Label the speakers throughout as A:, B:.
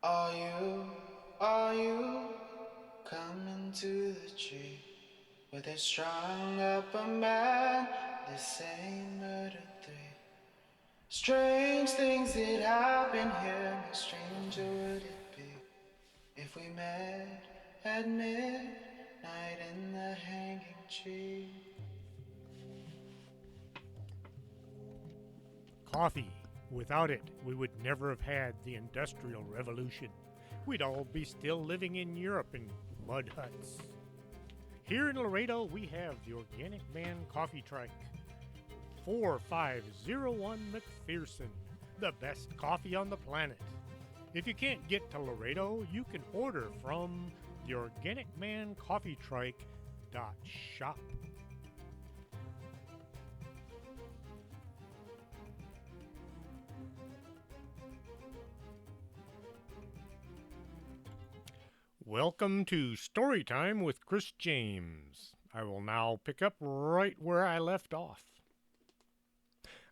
A: Are you coming to the tree where they strung up a man? They say murder three. Strange things that happen here, no stranger would it be if we met at midnight in the hanging tree.
B: Coffee. Without it, we would never have had the Industrial Revolution. We'd all be still living in Europe in mud huts. Here in Laredo, we have the Organic Man Coffee Trike. 4501 McPherson, the best coffee on the planet. If you can't get to Laredo, you can order from the Organic Man Coffee Trike shop. Welcome to Storytime with Chris James. I will now pick up right where I left off.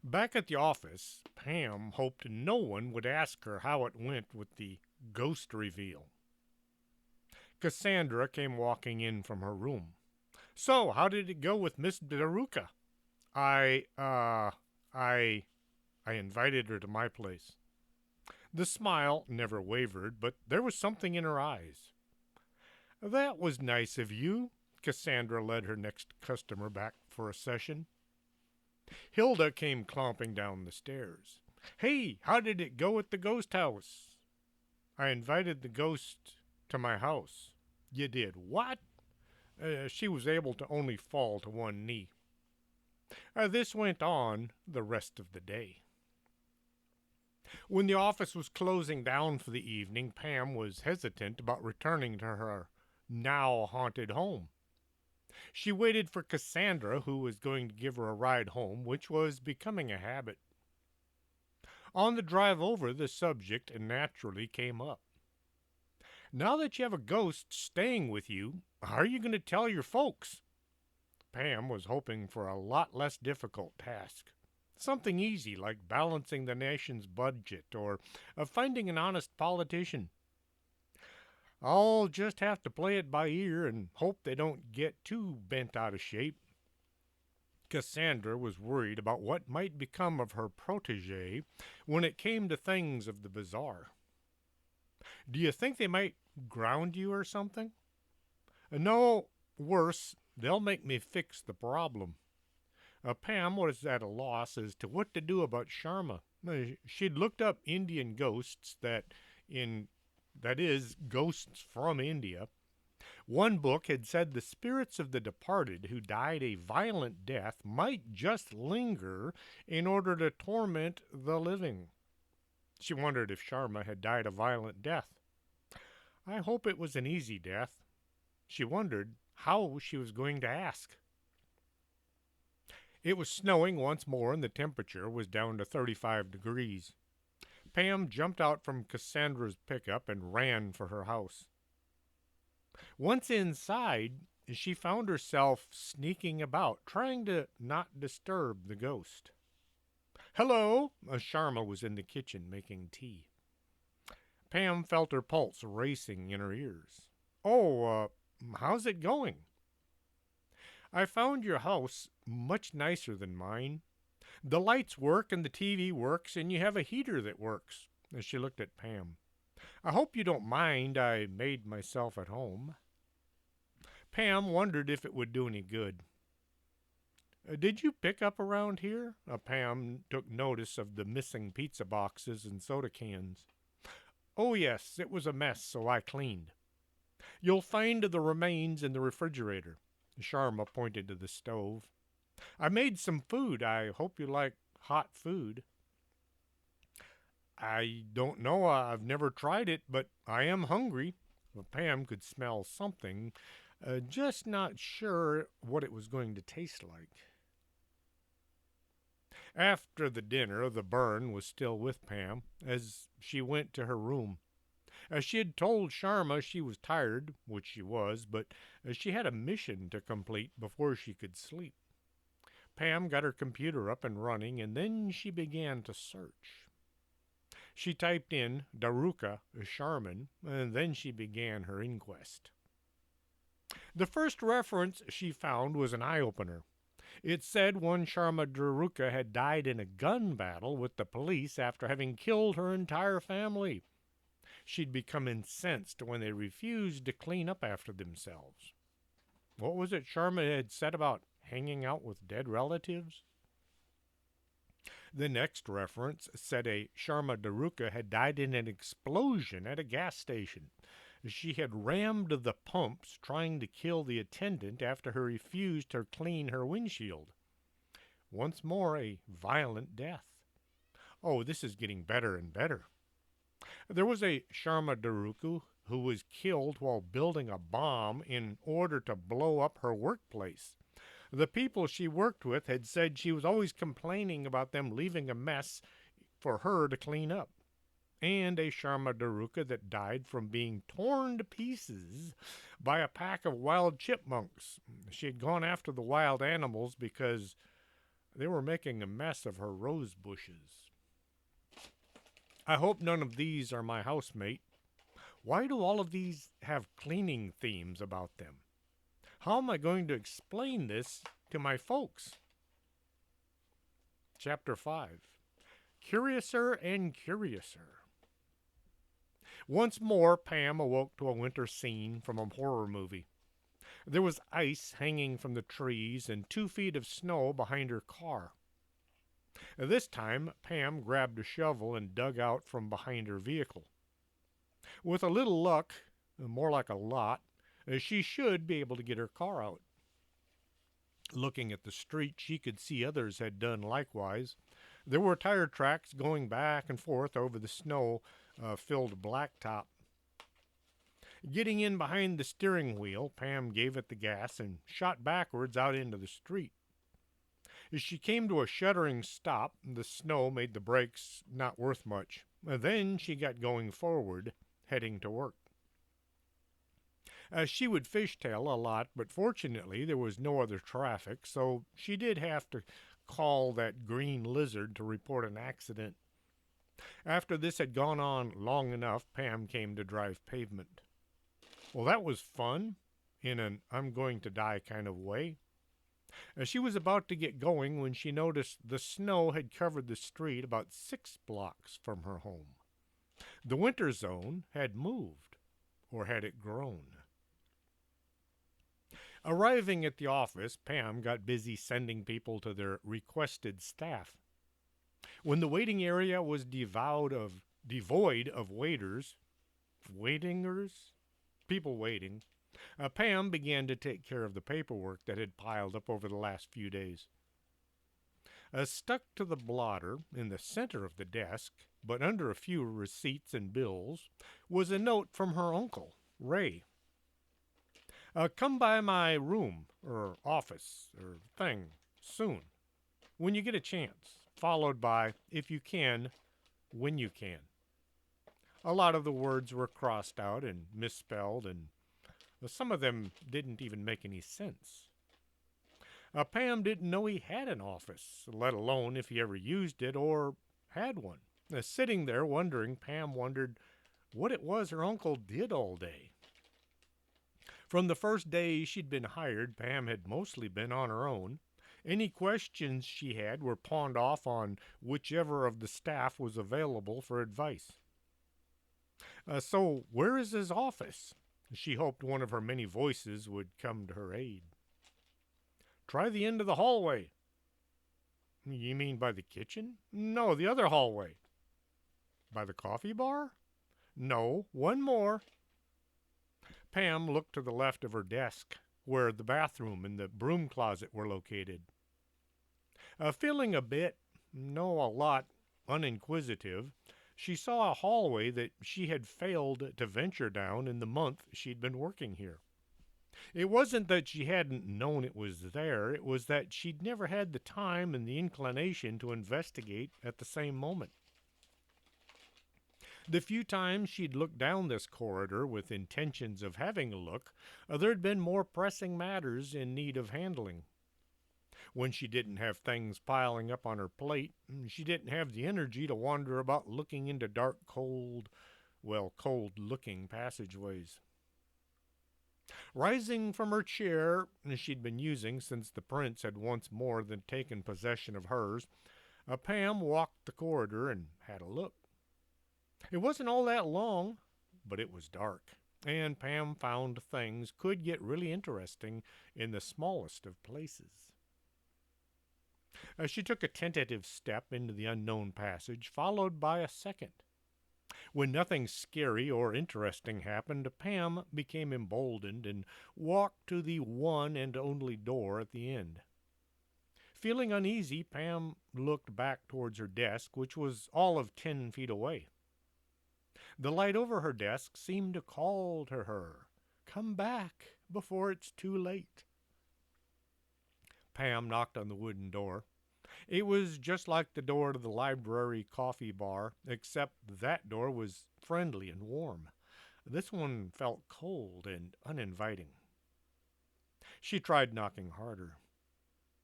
B: Back at the office, Pam hoped no one would ask her how it went with the ghost reveal. Cassandra came walking in from her room. So, how did it go with Miss Daruka? I, uh, I, I invited her to my place. The smile never wavered, but there was something in her eyes. That was nice of you. Cassandra led her next customer back for a session. Hilda came clomping down the stairs. Hey, how did it go at the ghost house? I invited the ghost to my house. You did what? She was able to only fall to one knee. This went on the rest of the day. When the office was closing down for the evening, Pam was hesitant about returning to her now haunted home. She waited for Cassandra, who was going to give her a ride home, which was becoming a habit. On the drive over, the subject naturally came up. Now that you have a ghost staying with you, how are you going to tell your folks? Pam was hoping for a lot less difficult task. Something easy like balancing the nation's budget or finding an honest politician. I'll just have to play it by ear and hope they don't get too bent out of shape. Cassandra was worried about what might become of her protege when it came to things of the bizarre. Do you think they might ground you or something? No, worse, they'll make me fix the problem. Pam was at a loss as to what to do about Sharma. She'd looked up Indian ghosts that is, ghosts from India. One book had said the spirits of the departed who died a violent death might just linger in order to torment the living. She wondered if Sharma had died a violent death. I hope it was an easy death. She wondered how she was going to ask. It was snowing once more and the temperature was down to 35 degrees. Pam jumped out from Cassandra's pickup and ran for her house. Once inside, she found herself sneaking about, trying to not disturb the ghost. Hello! Sharma was in the kitchen making tea. Pam felt her pulse racing in her ears. Oh, how's it going? I found your house much nicer than mine. The lights work and the TV works and you have a heater that works. As she looked at Pam. I hope you don't mind I made myself at home. Pam wondered if it would do any good. Did you pick up around here? Pam took notice of the missing pizza boxes and soda cans. Oh, yes, it was a mess, so I cleaned. You'll find the remains in the refrigerator. Sharma pointed to the stove. I made some food. I hope you like hot food. I don't know. I've never tried it, but I am hungry. Well, Pam could smell something, just not sure what it was going to taste like. After the dinner, the burn was still with Pam as she went to her room. She had told Sharma she was tired, which she was, but she had a mission to complete before she could sleep. Pam got her computer up and running, and then she began to search. She typed in Daruka Sharman, and then she began her inquest. The first reference she found was an eye-opener. It said one Sharma Daruka had died in a gun battle with the police after having killed her entire family. She'd become incensed when they refused to clean up after themselves. What was it Sharma had said about hanging out with dead relatives? The next reference said a Sharma Daruka had died in an explosion at a gas station. She had rammed the pumps trying to kill the attendant after he refused to clean her windshield. Once more, a violent death. Oh, this is getting better and better. There was a Sharma Daruku who was killed while building a bomb in order to blow up her workplace. The people she worked with had said she was always complaining about them leaving a mess for her to clean up. And a Sharma Daruka that died from being torn to pieces by a pack of wild chipmunks. She had gone after the wild animals because they were making a mess of her rose bushes. I hope none of these are my housemate. Why do all of these have cleaning themes about them? How am I going to explain this to my folks? Chapter 5. Curiouser and Curiouser. Once more, Pam awoke to a winter scene from a horror movie. There was ice hanging from the trees and 2 feet of snow behind her car. This time, Pam grabbed a shovel and dug out from behind her vehicle. With a little luck, more like a lot, she should be able to get her car out. Looking at the street, she could see others had done likewise. There were tire tracks going back and forth over the snow-filled blacktop. Getting in behind the steering wheel, Pam gave it the gas and shot backwards out into the street. As she came to a shuddering stop, the snow made the brakes not worth much. Then she got going forward, heading to work. She would fishtail a lot, but fortunately there was no other traffic, so she did have to call that green lizard to report an accident. After this had gone on long enough, Pam came to drive pavement. Well, that was fun, in an I'm going to die kind of way. She was about to get going when she noticed the snow had covered the street about 6 blocks from her home. The winter zone had moved, or had it grown? Arriving at the office, Pam got busy sending people to their requested staff. When the waiting area was devoid of people waiting, Pam began to take care of the paperwork that had piled up over the last few days. Stuck to the blotter in the center of the desk, but under a few receipts and bills, was a note from her uncle, Ray. Come by my room, or office, or thing, soon, when you get a chance, followed by, if you can, when you can. A lot of the words were crossed out and misspelled, and some of them didn't even make any sense. Pam didn't know he had an office, let alone if he ever used it or had one. Sitting there wondering, Pam wondered what it was her uncle did all day. From the first day she'd been hired, Pam had mostly been on her own. Any questions she had were pawned off on whichever of the staff was available for advice. So where is his office? She hoped one of her many voices would come to her aid. Try the end of the hallway. You mean by the kitchen? No, the other hallway. By the coffee bar? No, one more. Pam looked to the left of her desk, where the bathroom and the broom closet were located. Feeling a bit, no, a lot, uninquisitive, she saw a hallway that she had failed to venture down in the month she'd been working here. It wasn't that she hadn't known it was there, it was that she'd never had the time and the inclination to investigate at the same moment. The few times she'd looked down this corridor with intentions of having a look, there'd been more pressing matters in need of handling. When she didn't have things piling up on her plate, she didn't have the energy to wander about looking into dark, cold looking passageways. Rising from her chair she'd been using since the prince had once more than taken possession of hers, Pam walked the corridor and had a look. It wasn't all that long, but it was dark, and Pam found things could get really interesting in the smallest of places. She took a tentative step into the unknown passage, followed by a second. When nothing scary or interesting happened, Pam became emboldened and walked to the one and only door at the end. Feeling uneasy, Pam looked back towards her desk, which was all of 10 feet away. The light over her desk seemed to call to her, "Come back before it's too late." Pam knocked on the wooden door. It was just like the door to the library coffee bar, except that door was friendly and warm. This one felt cold and uninviting. She tried knocking harder.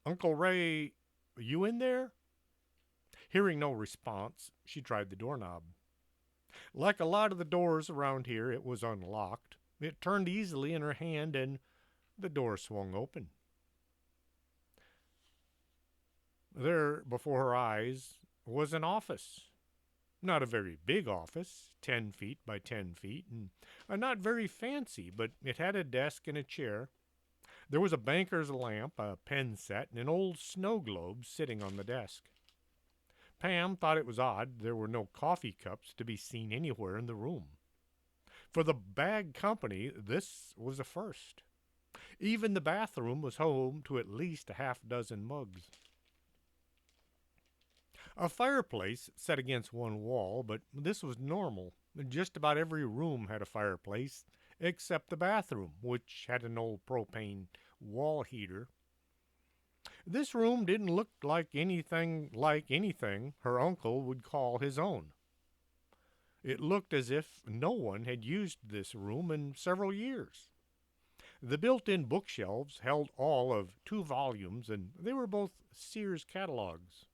B: "Uncle Ray, you in there?" Hearing no response, she tried the doorknob. Like a lot of the doors around here, it was unlocked. It turned easily in her hand, and the door swung open. There, before her eyes, was an office. Not a very big office, 10 feet by 10 feet, and not very fancy, but it had a desk and a chair. There was a banker's lamp, a pen set, and an old snow globe sitting on the desk. Pam thought it was odd there were no coffee cups to be seen anywhere in the room. For the Bag Company, this was a first. Even the bathroom was home to at least a half dozen mugs. A fireplace set against one wall, but this was normal. Just about every room had a fireplace, except the bathroom, which had an old propane wall heater. This room didn't look like anything her uncle would call his own. It looked as if no one had used this room in several years. The built-in bookshelves held all of 2 volumes, and they were both Sears catalogs.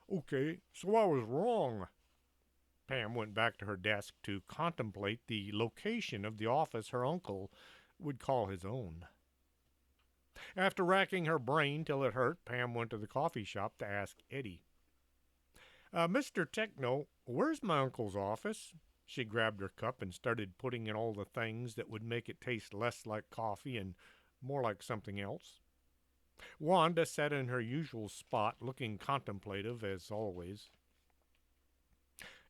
B: "Okay, so I was wrong." Pam went back to her desk to contemplate the location of the office her uncle would call his own. After racking her brain till it hurt, Pam went to the coffee shop to ask Eddie. "Mr. Techno, where's my uncle's office?" She grabbed her cup and started putting in all the things that would make it taste less like coffee and more like something else. Wanda sat in her usual spot, looking contemplative as always.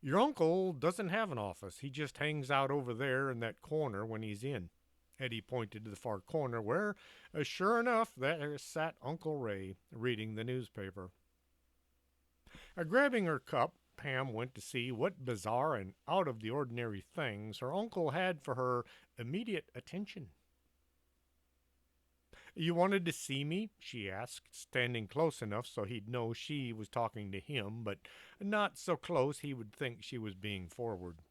B: "Your uncle doesn't have an office. He just hangs out over there in that corner when he's in." Eddie pointed to the far corner where, sure enough, there sat Uncle Ray reading the newspaper. Grabbing her cup, Pam went to see what bizarre and out-of-the-ordinary things her uncle had for her immediate attention. "You wanted to see me?" she asked, standing close enough so he'd know she was talking to him, but not so close he would think she was being forward.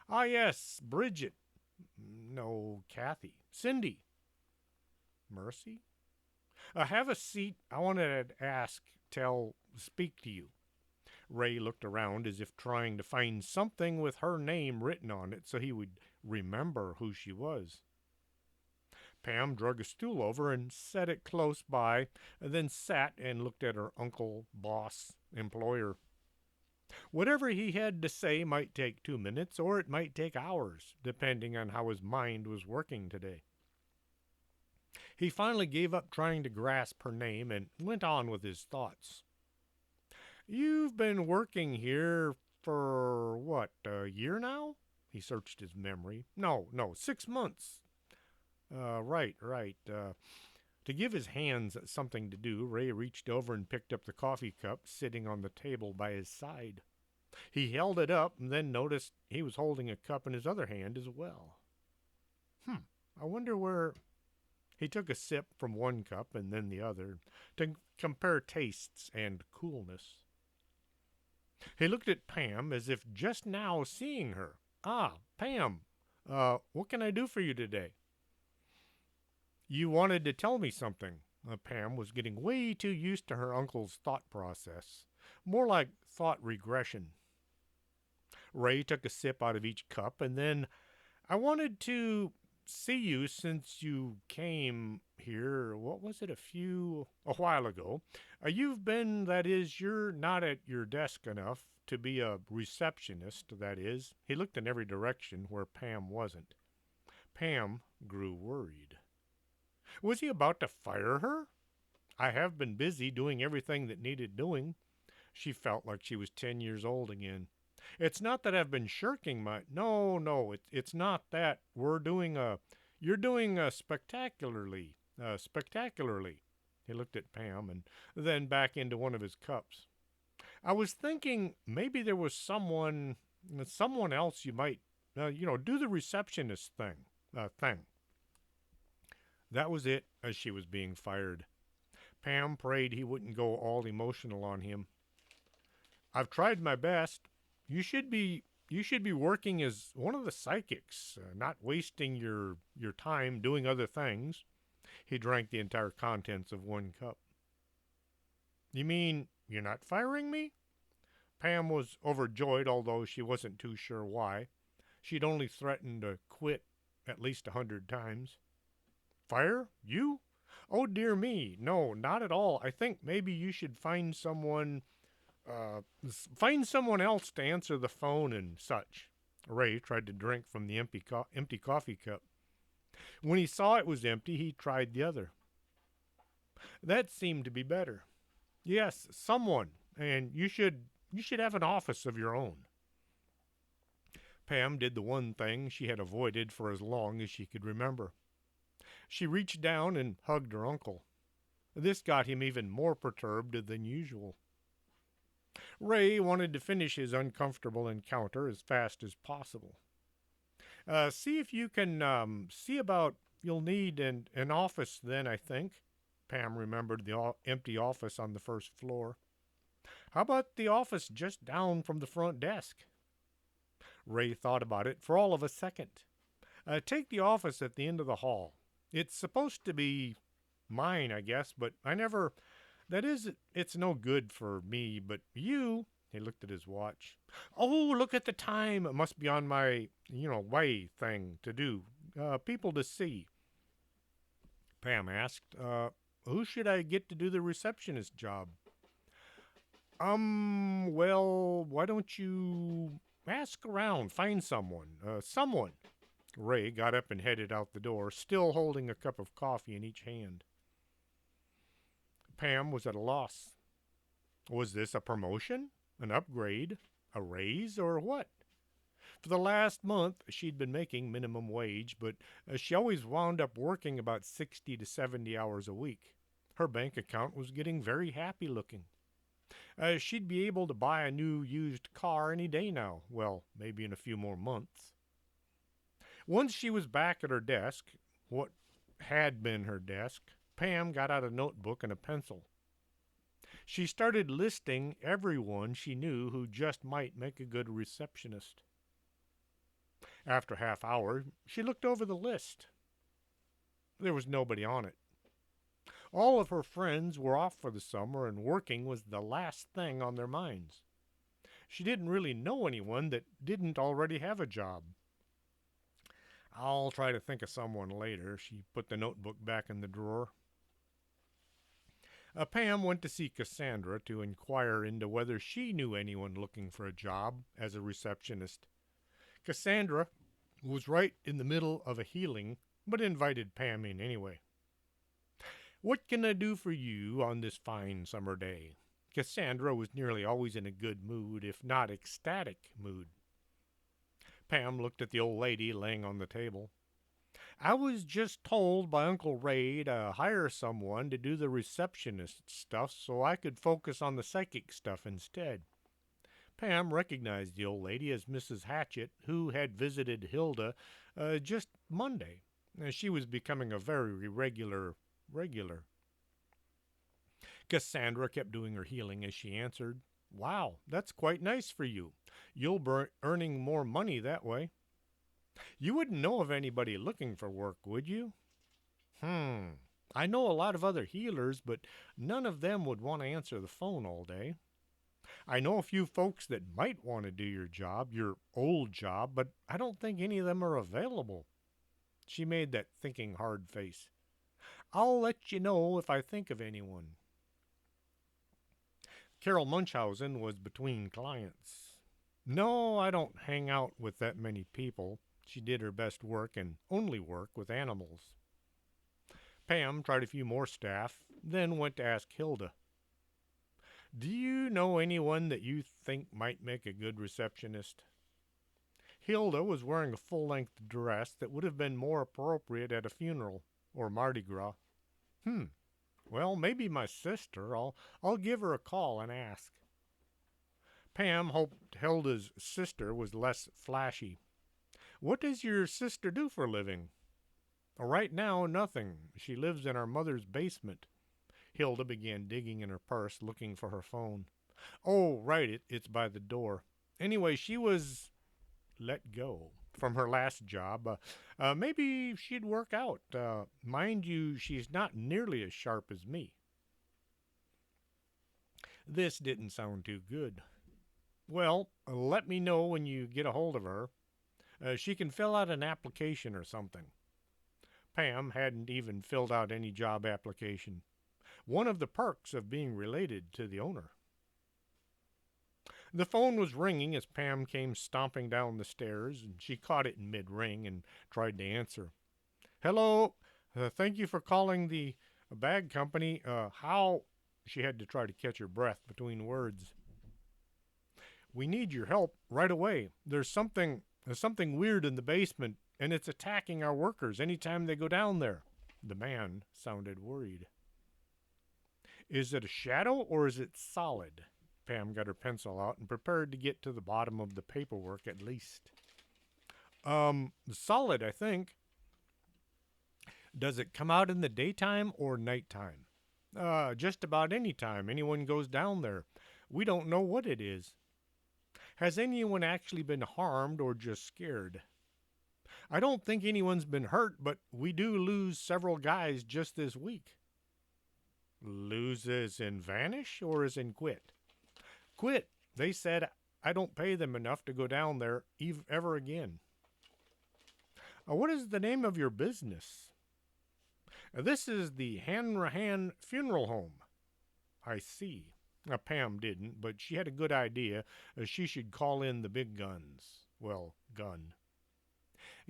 B: "Ah, yes, Bridget. No, Kathy. Cindy. Mercy? Have a seat. I wanted to speak to you." Ray looked around as if trying to find something with her name written on it so he would remember who she was. Pam drug a stool over and set it close by, then sat and looked at her uncle, boss, employer. Whatever he had to say might take 2 minutes, or it might take hours, depending on how his mind was working today. He finally gave up trying to grasp her name and went on with his thoughts. "You've been working here for, what, a year now?" He searched his memory. No, 6 months. Right. To give his hands something to do, Ray reached over and picked up the coffee cup sitting on the table by his side. He held it up and then noticed he was holding a cup in his other hand as well. I wonder where... He took a sip from one cup and then the other to compare tastes and coolness. He looked at Pam as if just now seeing her. "Ah, Pam, what can I do for you today?" "You wanted to tell me something. Pam was getting way too used to her uncle's thought process, more like thought regression. Ray took a sip out of each cup, and then, I wanted to see you since you came here. What was it, a while ago? You've been, that is, you're not at your desk enough to be a receptionist, that is. He looked in every direction where Pam wasn't. Pam grew worried. Was he about to fire her? I have been busy doing everything that needed doing. She felt like she was 10 years old again. It's not that I've been shirking my. No, no, it's not that. You're doing spectacularly. He looked at Pam and then back into one of his cups. I was thinking maybe there was someone else you might, do the receptionist thing. That was it as she was being fired. Pam prayed he wouldn't go all emotional on him. I've tried my best. You should be working as one of the psychics, not wasting your time doing other things. He drank the entire contents of one cup. You mean you're not firing me? Pam was overjoyed, although she wasn't too sure why. She'd only threatened to quit at least 100 times. Fire? You? Oh, dear me. No, not at all. I think maybe you should uh, find someone else to answer the phone and such. Ray tried to drink from the empty coffee cup. When he saw it was empty, he tried the other. That seemed to be better. Yes, someone, and you should have an office of your own. Pam did the one thing she had avoided for as long as she could remember. She reached down and hugged her uncle. This got him even more perturbed than usual. Ray wanted to finish his uncomfortable encounter as fast as possible. See if you can see about you'll need an office then, I think. Pam remembered the empty office on the first floor. How about the office just down from the front desk? Ray thought about it for all of a second. Take the office at the end of the hall. It's supposed to be mine, I guess, but I never. That is, it's no good for me, but you. He looked at his watch. Oh, look at the time. It must be on my, way thing to do. People to see. Pam asked, who should I get to do the receptionist job? Well, why don't you ask around, find someone. Someone. Ray got up and headed out the door, still holding a cup of coffee in each hand. Pam was at a loss. Was this a promotion? An upgrade? A raise? Or what? For the last month, she'd been making minimum wage, but she always wound up working about 60 to 70 hours a week. Her bank account was getting very happy looking. She'd be able to buy a new used car any day now. Well, maybe in a few more months. Once she was back at her desk, what had been her desk, Pam got out a notebook and a pencil. She started listing everyone she knew who just might make a good receptionist. After a half hour, she looked over the list. There was nobody on it. All of her friends were off for the summer, and working was the last thing on their minds. She didn't really know anyone that didn't already have a job. I'll try to think of someone later. She put the notebook back in the drawer. Pam went to see Cassandra to inquire into whether she knew anyone looking for a job as a receptionist. Cassandra was right in the middle of a healing, but invited Pam in anyway. What can I do for you on this fine summer day? Cassandra was nearly always in a good mood, if not ecstatic mood. Pam looked at the old lady laying on the table. I was just told by Uncle Ray to hire someone to do the receptionist stuff so I could focus on the psychic stuff instead. Pam recognized the old lady as Mrs. Hatchett, who had visited Hilda just Monday. She was becoming a very regular. Cassandra kept doing her healing as she answered, Wow, that's quite nice for you. You'll be earning more money that way. You wouldn't know of anybody looking for work, would you? I know a lot of other healers, but none of them would want to answer the phone all day. I know a few folks that might want to do your old job, but I don't think any of them are available. She made that thinking hard face. I'll let you know if I think of anyone. Carol Munchausen was between clients. No, I don't hang out with that many people. She did her best work and only work with animals. Pam tried a few more staff, then went to ask Hilda. Do you know anyone that you think might make a good receptionist? Hilda was wearing a full length dress that would have been more appropriate at a funeral or Mardi Gras. Hmm, well, maybe my sister. I'll give her a call and ask. Pam hoped Hilda's sister was less flashy. What does your sister do for a living? Right now, nothing. She lives in our mother's basement. Hilda began digging in her purse, looking for her phone. Oh, right, it's by the door. Anyway, she was let go from her last job. Maybe she'd work out. Mind you, she's not nearly as sharp as me. This didn't sound too good. Well, let me know when you get a hold of her. She can fill out an application or something. Pam hadn't even filled out any job application. One of the perks of being related to the owner. The phone was ringing as Pam came stomping down the stairs, and she caught it in mid-ring and tried to answer. Hello, thank you for calling the bag company. How? She had to try to catch her breath between words. We need your help right away. There's something weird in the basement, and it's attacking our workers anytime they go down there. The man sounded worried. Is it a shadow or is it solid? Pam got her pencil out and prepared to get to the bottom of the paperwork at least. Solid, I think. Does it come out in the daytime or nighttime? Just about any time anyone goes down there. We don't know what it is. Has anyone actually been harmed or just scared? I don't think anyone's been hurt, but we do lose several guys just this week. Lose as in vanish or as in quit? Quit. They said I don't pay them enough to go down there ever again. What is the name of your business? This is the Hanrahan Funeral Home. I see. Pam didn't, but she had a good idea. She should call in the big guns. Well, gun.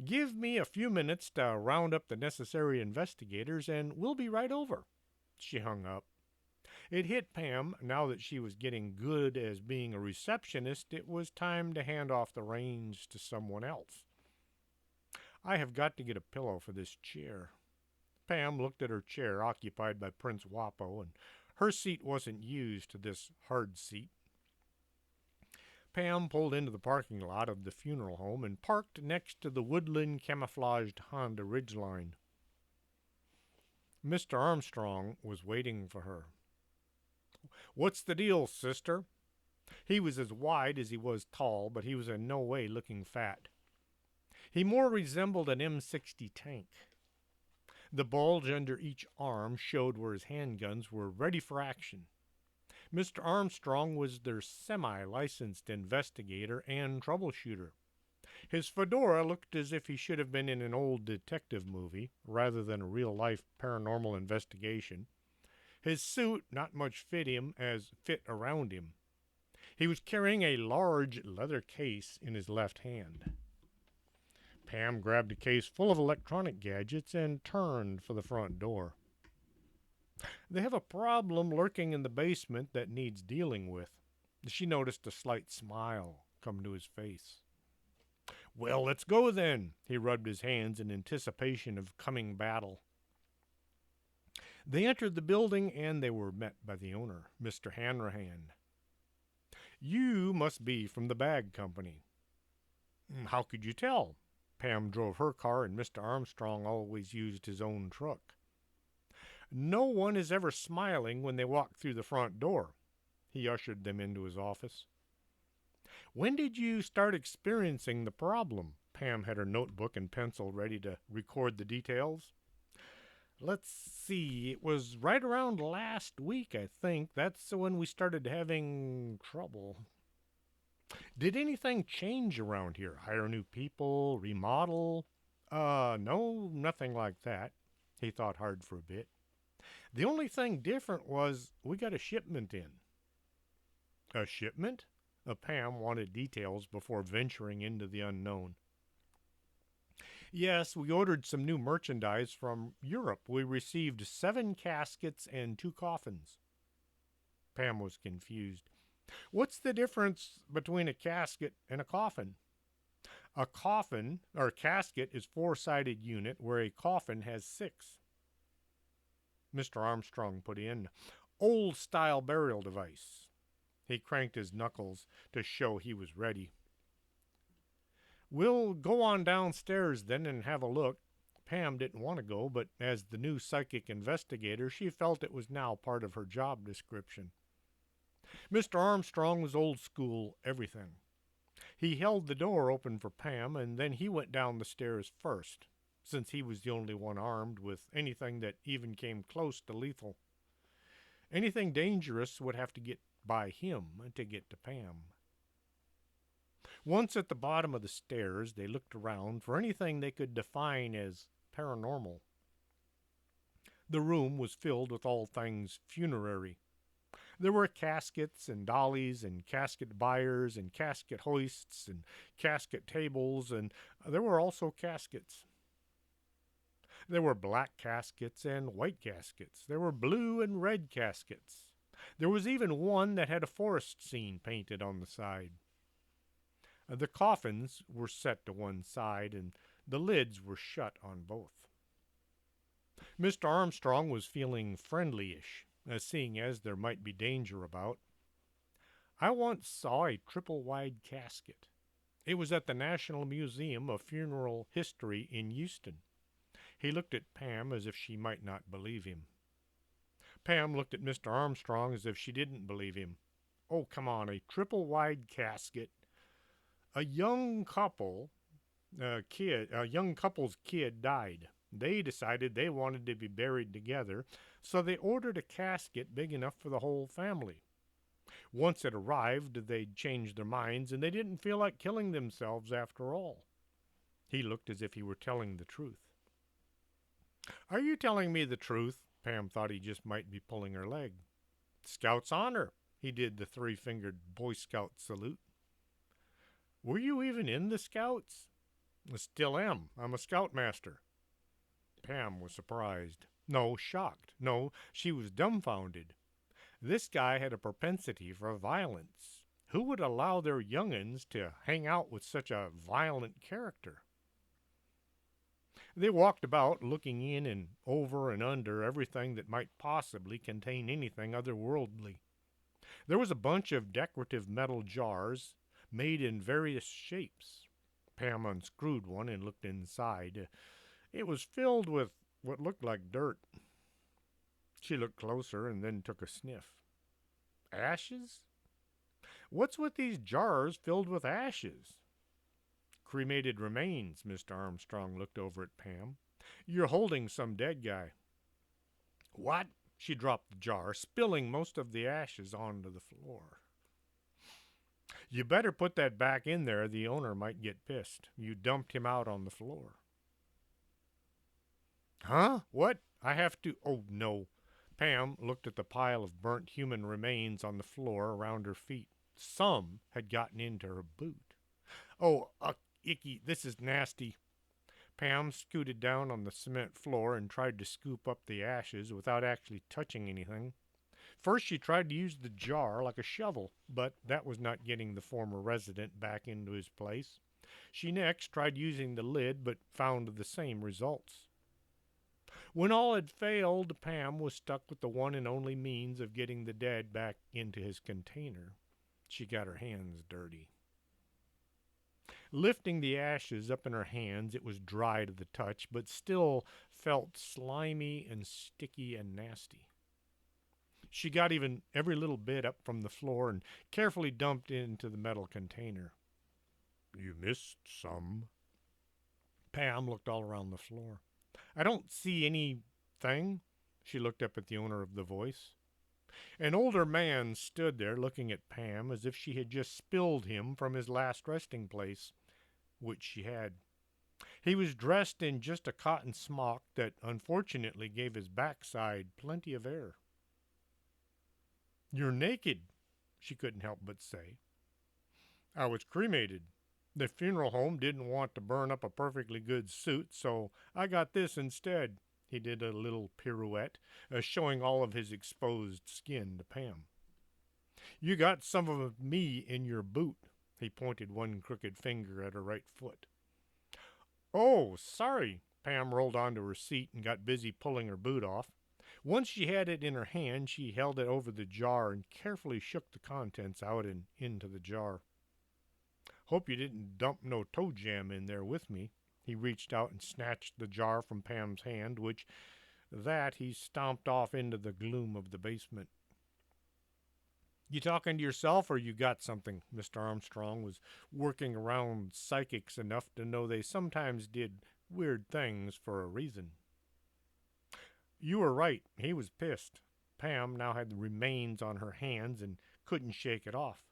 B: Give me a few minutes to round up the necessary investigators, and we'll be right over. She hung up. It hit Pam, now that she was getting good as being a receptionist, it was time to hand off the reins to someone else. I have got to get a pillow for this chair. Pam looked at her chair occupied by Prince Wapo, and her seat wasn't used to this hard seat. Pam pulled into the parking lot of the funeral home and parked next to the woodland camouflaged Honda Ridgeline. Mr. Armstrong was waiting for her. What's the deal, sister? He was as wide as he was tall, but he was in no way looking fat. He more resembled an M60 tank. The bulge under each arm showed where his handguns were ready for action. Mr. Armstrong was their semi-licensed investigator and troubleshooter. His fedora looked as if he should have been in an old detective movie rather than a real-life paranormal investigation. His suit not much fit him as fit around him. He was carrying a large leather case in his left hand. Pam grabbed a case full of electronic gadgets and turned for the front door. They have a problem lurking in the basement that needs dealing with. She noticed a slight smile come to his face. Well, let's go then. He rubbed his hands in anticipation of coming battle. They entered the building and they were met by the owner, Mr. Hanrahan. You must be from the bag company. How could you tell? Pam drove her car and Mr. Armstrong always used his own truck. No one is ever smiling when they walk through the front door. He ushered them into his office. When did you start experiencing the problem? Pam had her notebook and pencil ready to record the details. Let's see, it was right around last week, I think. That's when we started having trouble. Did anything change around here? Hire new people? Remodel? No, nothing like that. He thought hard for a bit. The only thing different was we got a shipment in. A shipment? Pam wanted details before venturing into the unknown. Yes, we ordered some new merchandise from Europe. We received 7 caskets and 2 coffins. Pam was confused. What's the difference between a casket and a coffin? A coffin or casket is 4-sided unit where a coffin has 6. Mr. Armstrong put in, old style burial device. He cranked his knuckles to show he was ready. We'll go on downstairs then and have a look. Pam didn't want to go, but as the new psychic investigator, she felt it was now part of her job description. Mr. Armstrong was old school everything. He held the door open for Pam, and then he went down the stairs first, since he was the only one armed with anything that even came close to lethal. Anything dangerous would have to get by him to get to Pam. Once at the bottom of the stairs, they looked around for anything they could define as paranormal. The room was filled with all things funerary. There were caskets and dollies and casket buyers and casket hoists and casket tables, and there were also caskets. There were black caskets and white caskets. There were blue and red caskets. There was even one that had a forest scene painted on the side. The coffins were set to one side, and the lids were shut on both. Mr. Armstrong was feeling friendly-ish, seeing as there might be danger about. I once saw a triple-wide casket. It was at the National Museum of Funeral History in Houston. He looked at Pam as if she might not believe him. Pam looked at Mr. Armstrong as if she didn't believe him. Oh, come on, a triple-wide casket. A young couple's kid died. They decided they wanted to be buried together, so they ordered a casket big enough for the whole family. Once it arrived, they'd changed their minds, and they didn't feel like killing themselves after all. He looked as if he were telling the truth. Are you telling me the truth? Pam thought he just might be pulling her leg. Scout's honor. He did the 3-fingered Boy Scout salute. Were you even in the Scouts? I still am. I'm a Scoutmaster. Pam was surprised. No, shocked. No, she was dumbfounded. This guy had a propensity for violence. Who would allow their young'uns to hang out with such a violent character? They walked about, looking in and over and under everything that might possibly contain anything otherworldly. There was a bunch of decorative metal jars made in various shapes. Pam unscrewed one and looked inside. It was filled with what looked like dirt. She looked closer and then took a sniff. Ashes? What's with these jars filled with ashes? Cremated remains. Mr. Armstrong looked over at Pam. You're holding some dead guy. What? She dropped the jar, spilling most of the ashes onto the floor. You better put that back in there. The owner might get pissed. You dumped him out on the floor. Huh? What? I have to... Oh, no. Pam looked at the pile of burnt human remains on the floor around her feet. Some had gotten into her boot. Oh, icky. This is nasty. Pam scooted down on the cement floor and tried to scoop up the ashes without actually touching anything. First, she tried to use the jar like a shovel, but that was not getting the former resident back into his place. She next tried using the lid, but found the same results. When all had failed, Pam was stuck with the one and only means of getting the dead back into his container. She got her hands dirty. Lifting the ashes up in her hands, it was dry to the touch, but still felt slimy and sticky and nasty. She got even every little bit up from the floor and carefully dumped into the metal container. You missed some. Pam looked all around the floor. I don't see any thing?" She looked up at the owner of the voice. An older man stood there looking at Pam as if she had just spilled him from his last resting place, which she had. He was dressed in just a cotton smock that unfortunately gave his backside plenty of air. "You're naked," she couldn't help but say. "I was cremated. The funeral home didn't want to burn up a perfectly good suit, so I got this instead." He did a little pirouette, showing all of his exposed skin to Pam. "You got some of me in your boot." He pointed one crooked finger at her right foot. "Oh, sorry." Pam rolled onto her seat and got busy pulling her boot off. Once she had it in her hand, she held it over the jar and carefully shook the contents out and into the jar. "Hope you didn't dump no toe jam in there with me." He reached out and snatched the jar from Pam's hand, which he stomped off into the gloom of the basement. "You talking to yourself or you got something?" Mr. Armstrong was working around psychics enough to know they sometimes did weird things for a reason. You were right. He was pissed. Pam now had the remains on her hands and couldn't shake it off.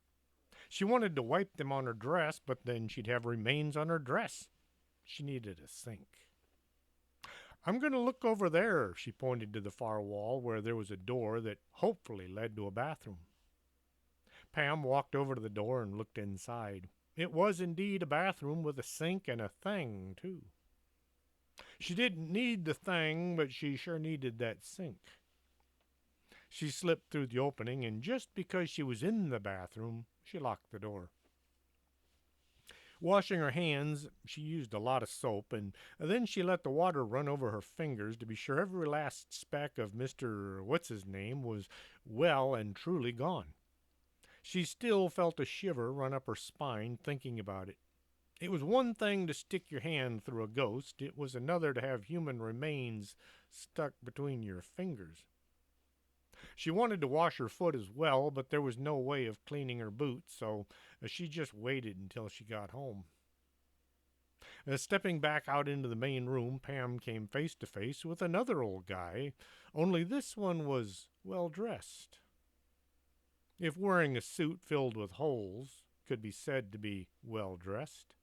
B: She wanted to wipe them on her dress, but then she'd have remains on her dress. She needed a sink. "I'm going to look over there." She pointed to the far wall where there was a door that hopefully led to a bathroom. Pam walked over to the door and looked inside. It was indeed a bathroom with a sink and a thing, too. She didn't need the thing, but she sure needed that sink. She slipped through the opening, and just because she was in the bathroom, she locked the door. Washing her hands, she used a lot of soap, and then she let the water run over her fingers to be sure every last speck of Mr. What's-his-name was well and truly gone. She still felt a shiver run up her spine thinking about it. It was one thing to stick your hand through a ghost. It was another to have human remains stuck between your fingers. She wanted to wash her foot as well, but there was no way of cleaning her boots, so she just waited until she got home. Stepping back out into the main room, Pam came face to face with another old guy, only this one was well dressed. If wearing a suit filled with holes could be said to be well dressed.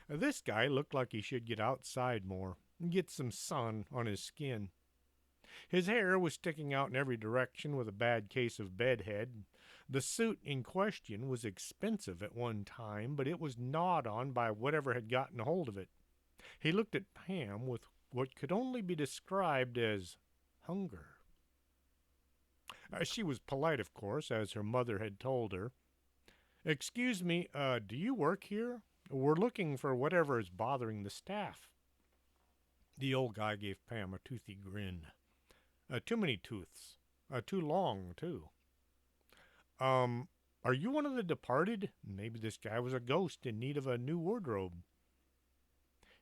B: This guy looked like he should get outside more and get some sun on his skin. His hair was sticking out in every direction with a bad case of bedhead. The suit in question was expensive at one time, but it was gnawed on by whatever had gotten hold of it. He looked at Pam with what could only be described as hunger. She was polite, of course, as her mother had told her. "Excuse me, do you work here? We're looking for whatever is bothering the staff." The old guy gave Pam a toothy grin. Too many tooths. Too long, too. Are you one of the departed?" Maybe this guy was a ghost in need of a new wardrobe.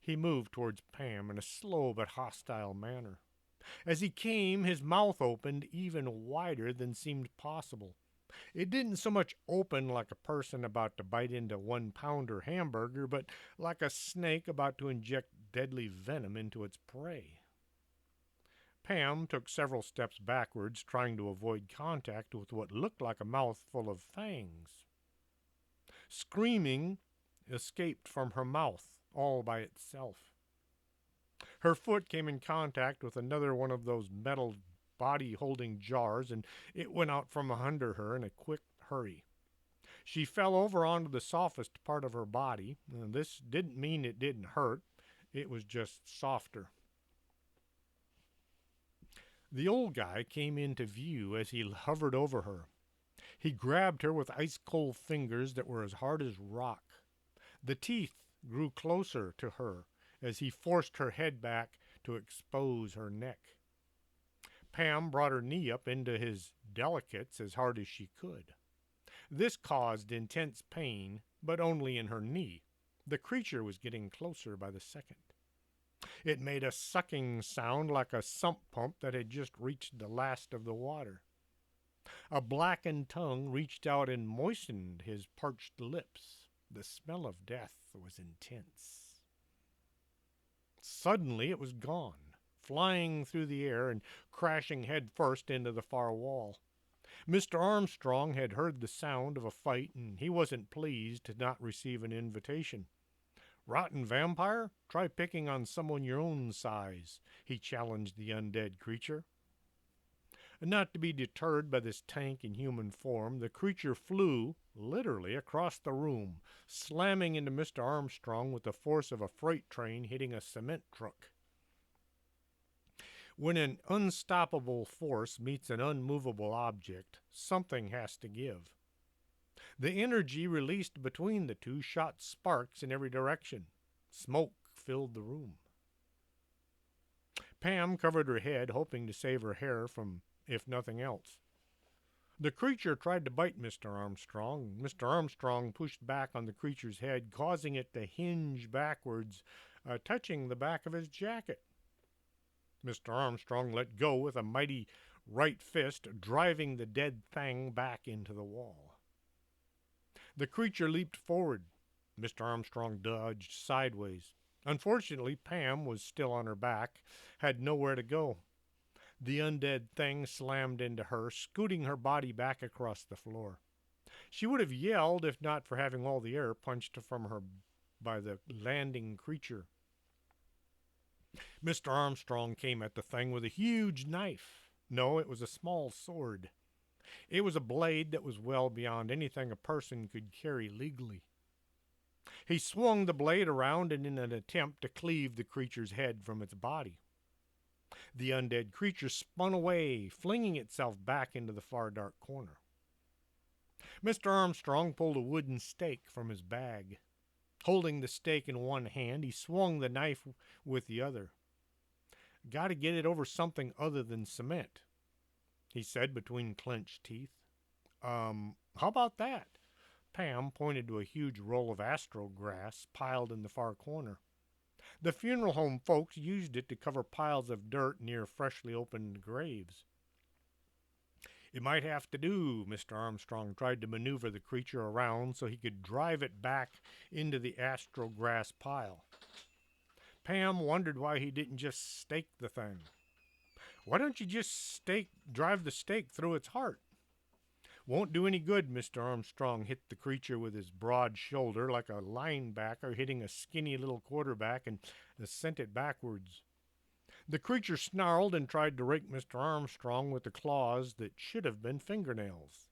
B: He moved towards Pam in a slow but hostile manner. As he came, his mouth opened even wider than seemed possible. It didn't so much open like a person about to bite into 1-pounder hamburger, but like a snake about to inject deadly venom into its prey. Pam took several steps backwards, trying to avoid contact with what looked like a mouthful of fangs. Screaming escaped from her mouth all by itself. Her foot came in contact with another one of those metal body-holding jars, and it went out from under her in a quick hurry. She fell over onto the softest part of her body. This didn't mean it didn't hurt. It was just softer. The old guy came into view as he hovered over her. He grabbed her with ice-cold fingers that were as hard as rock. The teeth grew closer to her as he forced her head back to expose her neck. Pam brought her knee up into his delicates as hard as she could. This caused intense pain, but only in her knee. The creature was getting closer by the second. It made a sucking sound like a sump pump that had just reached the last of the water. A blackened tongue reached out and moistened his parched lips. The smell of death was intense. Suddenly it was gone. flying through the air and crashing headfirst into the far wall. Mr. Armstrong had heard the sound of a fight, and he wasn't pleased to not receive an invitation. Rotten vampire? Try picking on someone your own size, he challenged the undead creature. Not to be deterred by this tank in human form, the creature flew, literally, across the room, slamming into Mr. Armstrong with the force of a freight train hitting a cement truck. When an unstoppable force meets an unmovable object, something has to give. The energy released between the two shot sparks in every direction. Smoke filled the room. Pam covered her head, hoping to save her hair from, if nothing else. The creature tried to bite Mr. Armstrong. Mr. Armstrong pushed back on the creature's head, causing it to hinge backwards, touching the back of his jacket. Mr. Armstrong let go with a mighty right fist, driving the dead thing back into the wall. The creature leaped forward. Mr. Armstrong dodged sideways. Unfortunately, Pam was still on her back, had nowhere to go. The undead thing slammed into her, scooting her body back across the floor. She would have yelled if not for having all the air punched from her by the landing creature. Mr. Armstrong came at the thing with a huge knife. No, it was a small sword. It was a blade that was well beyond anything a person could carry legally. He swung the blade around in an attempt to cleave the creature's head from its body. The undead creature spun away, flinging itself back into the far dark corner. Mr. Armstrong pulled a wooden stake from his bag. Holding the stake in one hand, he swung the knife with the other. "Got to get it over something other than cement," he said between clenched teeth. How about that?" Pam pointed to a huge roll of astro grass piled in the far corner. The funeral home folks used it to cover piles of dirt near freshly opened graves. "It might have to do." Mr. Armstrong tried to maneuver the creature around so he could drive it back into the astro grass pile. Pam wondered why he didn't just stake the thing. "Why don't you just drive the stake through its heart?" "Won't do any good." Mr. Armstrong hit the creature with his broad shoulder like a linebacker hitting a skinny little quarterback and sent it backwards. The creature snarled and tried to rake Mr. Armstrong with the claws that should have been fingernails.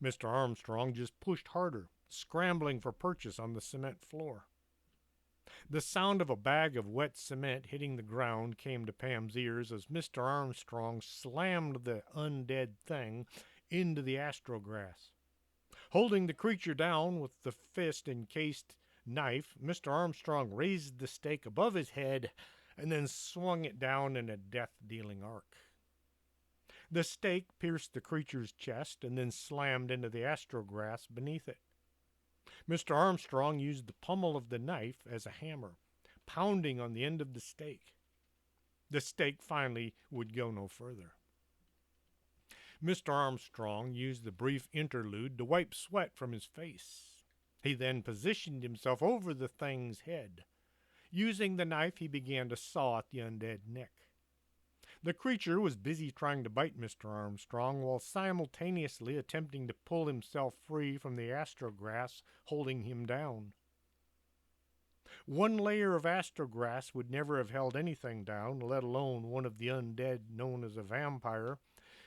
B: Mr. Armstrong just pushed harder, scrambling for purchase on the cement floor. The sound of a bag of wet cement hitting the ground came to Pam's ears as Mr. Armstrong slammed the undead thing into the astrograss. Holding the creature down with the fist-encased knife, Mr. Armstrong raised the stake above his head and then swung it down in a death-dealing arc. The stake pierced the creature's chest and then slammed into the astrograss beneath it. Mr. Armstrong used the pommel of the knife as a hammer, pounding on the end of the stake. The stake finally would go no further. Mr. Armstrong used the brief interlude to wipe sweat from his face. He then positioned himself over the thing's head. Using the knife, he began to saw at the undead neck. The creature was busy trying to bite Mr. Armstrong while simultaneously attempting to pull himself free from the astrograss holding him down. One layer of astrograss would never have held anything down, let alone one of the undead known as a vampire,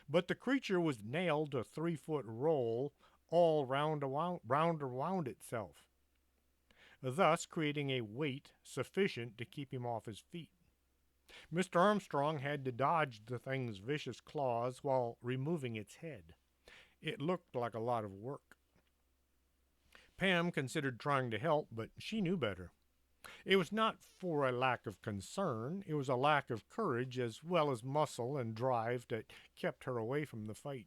B: but the creature was nailed to a 3-foot roll all round around itself, thus creating a weight sufficient to keep him off his feet. Mr. Armstrong had to dodge the thing's vicious claws while removing its head. It looked like a lot of work. Pam considered trying to help, but she knew better. It was not for a lack of concern. It was a lack of courage as well as muscle and drive that kept her away from the fight.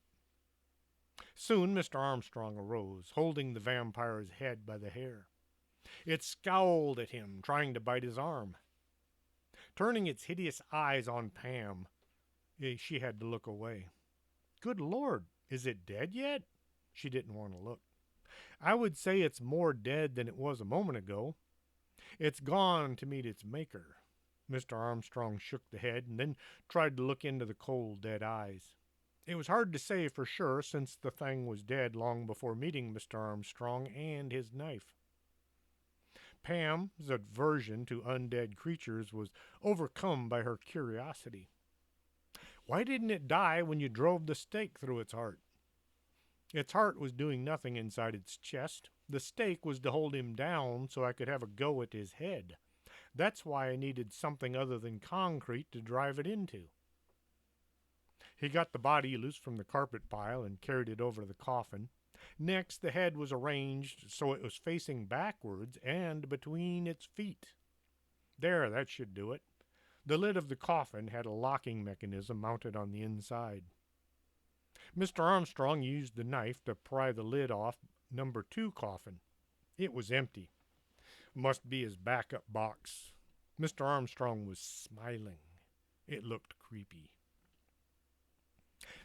B: Soon Mr. Armstrong arose, holding the vampire's head by the hair. It scowled at him, trying to bite his arm. Turning its hideous eyes on Pam, she had to look away. "Good Lord, is it dead yet?" She didn't want to look. "I would say it's more dead than it was a moment ago. It's gone to meet its maker." Mr. Armstrong shook the head and then tried to look into the cold, dead eyes. It was hard to say for sure, since the thing was dead long before meeting Mr. Armstrong and his knife. Pam's aversion to undead creatures was overcome by her curiosity. Why didn't it die when you drove the stake through its heart? Its heart was doing nothing inside its chest. The stake was to hold him down so I could have a go at his head. That's why I needed something other than concrete to drive it into. He got the body loose from the carpet pile and carried it over to the coffin. Next, the head was arranged so it was facing backwards and between its feet. There, that should do it. The lid of the coffin had a locking mechanism mounted on the inside. Mr. Armstrong used the knife to pry the lid off number 2 coffin. It was empty. Must be his backup box. Mr. Armstrong was smiling. It looked creepy.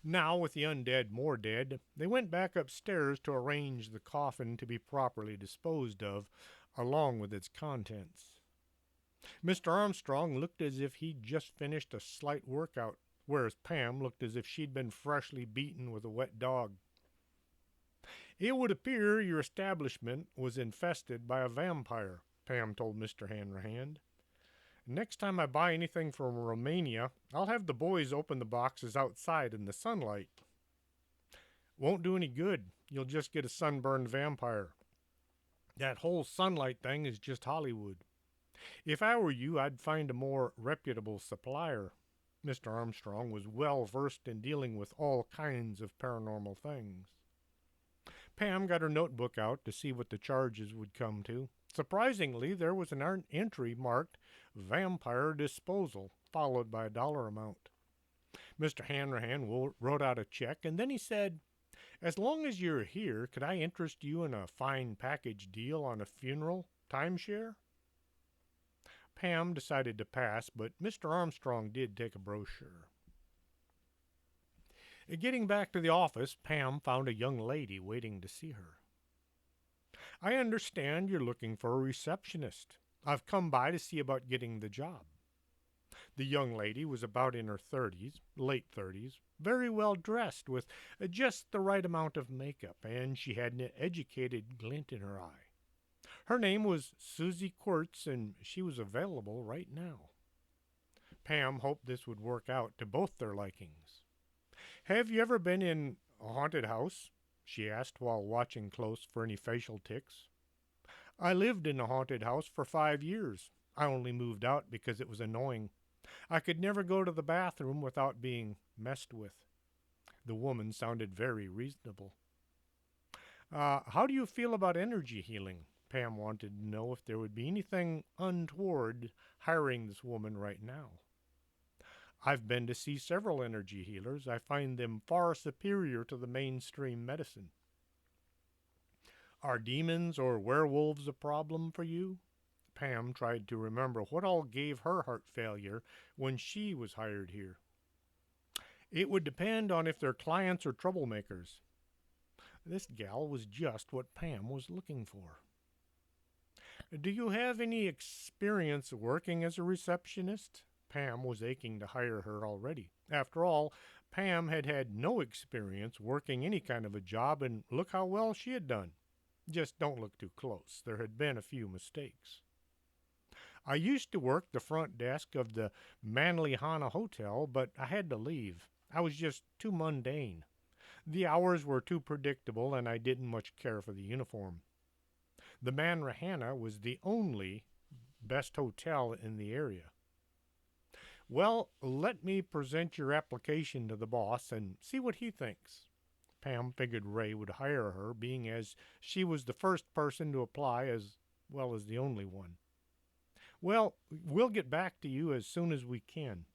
B: Now, with the undead more dead, they went back upstairs to arrange the coffin to be properly disposed of, along with its contents. Mr. Armstrong looked as if he'd just finished a slight workout, whereas Pam looked as if she'd been freshly beaten with a wet dog. It would appear your establishment was infested by a vampire, Pam told Mr. Hanrahan. Next time I buy anything from Romania, I'll have the boys open the boxes outside in the sunlight. Won't do any good. You'll just get a sunburned vampire. That whole sunlight thing is just Hollywood. If I were you, I'd find a more reputable supplier. Mr. Armstrong was well versed in dealing with all kinds of paranormal things. Pam got her notebook out to see what the charges would come to. Surprisingly, there was an entry marked Vampire Disposal, followed by a dollar amount. Mr. Hanrahan wrote out a check, and then he said, "As long as you're here, could I interest you in a fine package deal on a funeral timeshare?" Pam decided to pass, but Mr. Armstrong did take a brochure. Getting back to the office, Pam found a young lady waiting to see her. "I understand you're looking for a receptionist. I've come by to see about getting the job." The young lady was about in her 30s, late 30s, very well dressed with just the right amount of makeup, and she had an educated glint in her eye. Her name was Susie Quartz, and she was available right now. Pam hoped this would work out to both their likings. "Have you ever been in a haunted house?" she asked while watching close for any facial tics. "I lived in a haunted house for 5 years. I only moved out because it was annoying. I could never go to the bathroom without being messed with." The woman sounded very reasonable. How do you feel about energy healing?" Pam wanted to know if there would be anything untoward hiring this woman right now. "I've been to see several energy healers. I find them far superior to the mainstream medicine." "Are demons or werewolves a problem for you?" Pam tried to remember what all gave her heart failure when she was hired here. "It would depend on if their clients are troublemakers." This gal was just what Pam was looking for. "Do you have any experience working as a receptionist?" Pam was aching to hire her already. After all, Pam had had no experience working any kind of a job, and look how well she had done. Just don't look too close. There had been a few mistakes. "I used to work the front desk of the Manlyhana Hotel, but I had to leave. I was just too mundane. The hours were too predictable, and I didn't much care for the uniform. The Manlyhana was the only best hotel in the area." "Well, let me present your application to the boss and see what he thinks." Pam figured Ray would hire her, being as she was the first person to apply as well as the only one. "Well, we'll get back to you as soon as we can."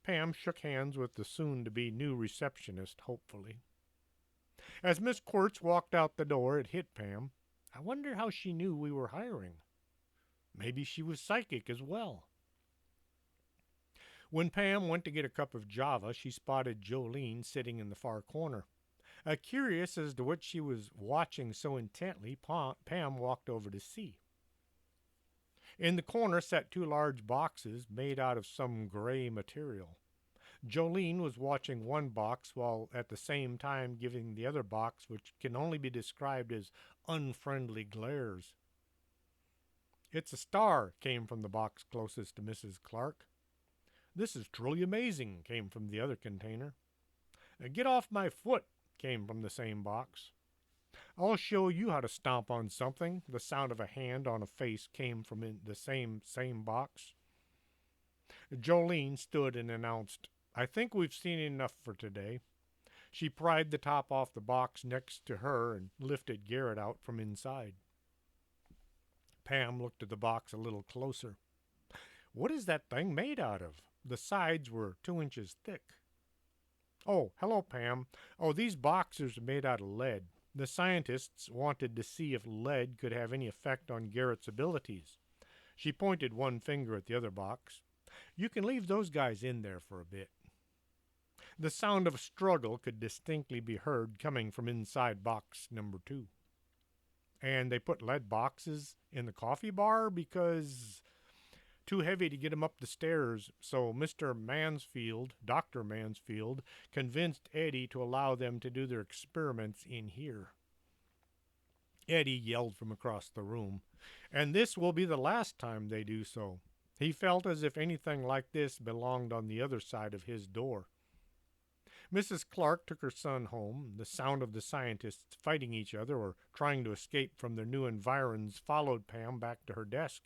B: Pam shook hands with the soon-to-be new receptionist hopefully. As Miss Quartz walked out the door, it hit Pam. I wonder how she knew we were hiring. Maybe she was psychic as well. When Pam went to get a cup of java, she spotted Jolene sitting in the far corner. Curious as to what she was watching so intently, Pam walked over to see. In the corner sat two large boxes made out of some gray material. Jolene was watching one box while at the same time giving the other box, which can only be described as unfriendly glares. "It's a star," came from the box closest to Mrs. Clark. "This is truly amazing," came from the other container. "Get off my foot," came from the same box. "I'll show you how to stomp on something." The sound of a hand on a face came from in the same box. Jolene stood and announced, "I think we've seen enough for today." She pried the top off the box next to her and lifted Garrett out from inside. Pam looked at the box a little closer. "What is that thing made out of?" The sides were 2 inches thick. "Oh, hello, Pam. Oh, these boxes are made out of lead. The scientists wanted to see if lead could have any effect on Garrett's abilities." She pointed one finger at the other box. "You can leave those guys in there for a bit." The sound of a struggle could distinctly be heard coming from inside box number 2. "And they put lead boxes in the coffee bar because too heavy to get 'em up the stairs, so Dr. Mansfield, convinced Eddie to allow them to do their experiments in here." Eddie yelled from across the room, "And this will be the last time they do so." He felt as if anything like this belonged on the other side of his door. Mrs. Clark took her son home. The sound of the scientists fighting each other or trying to escape from their new environs followed Pam back to her desk.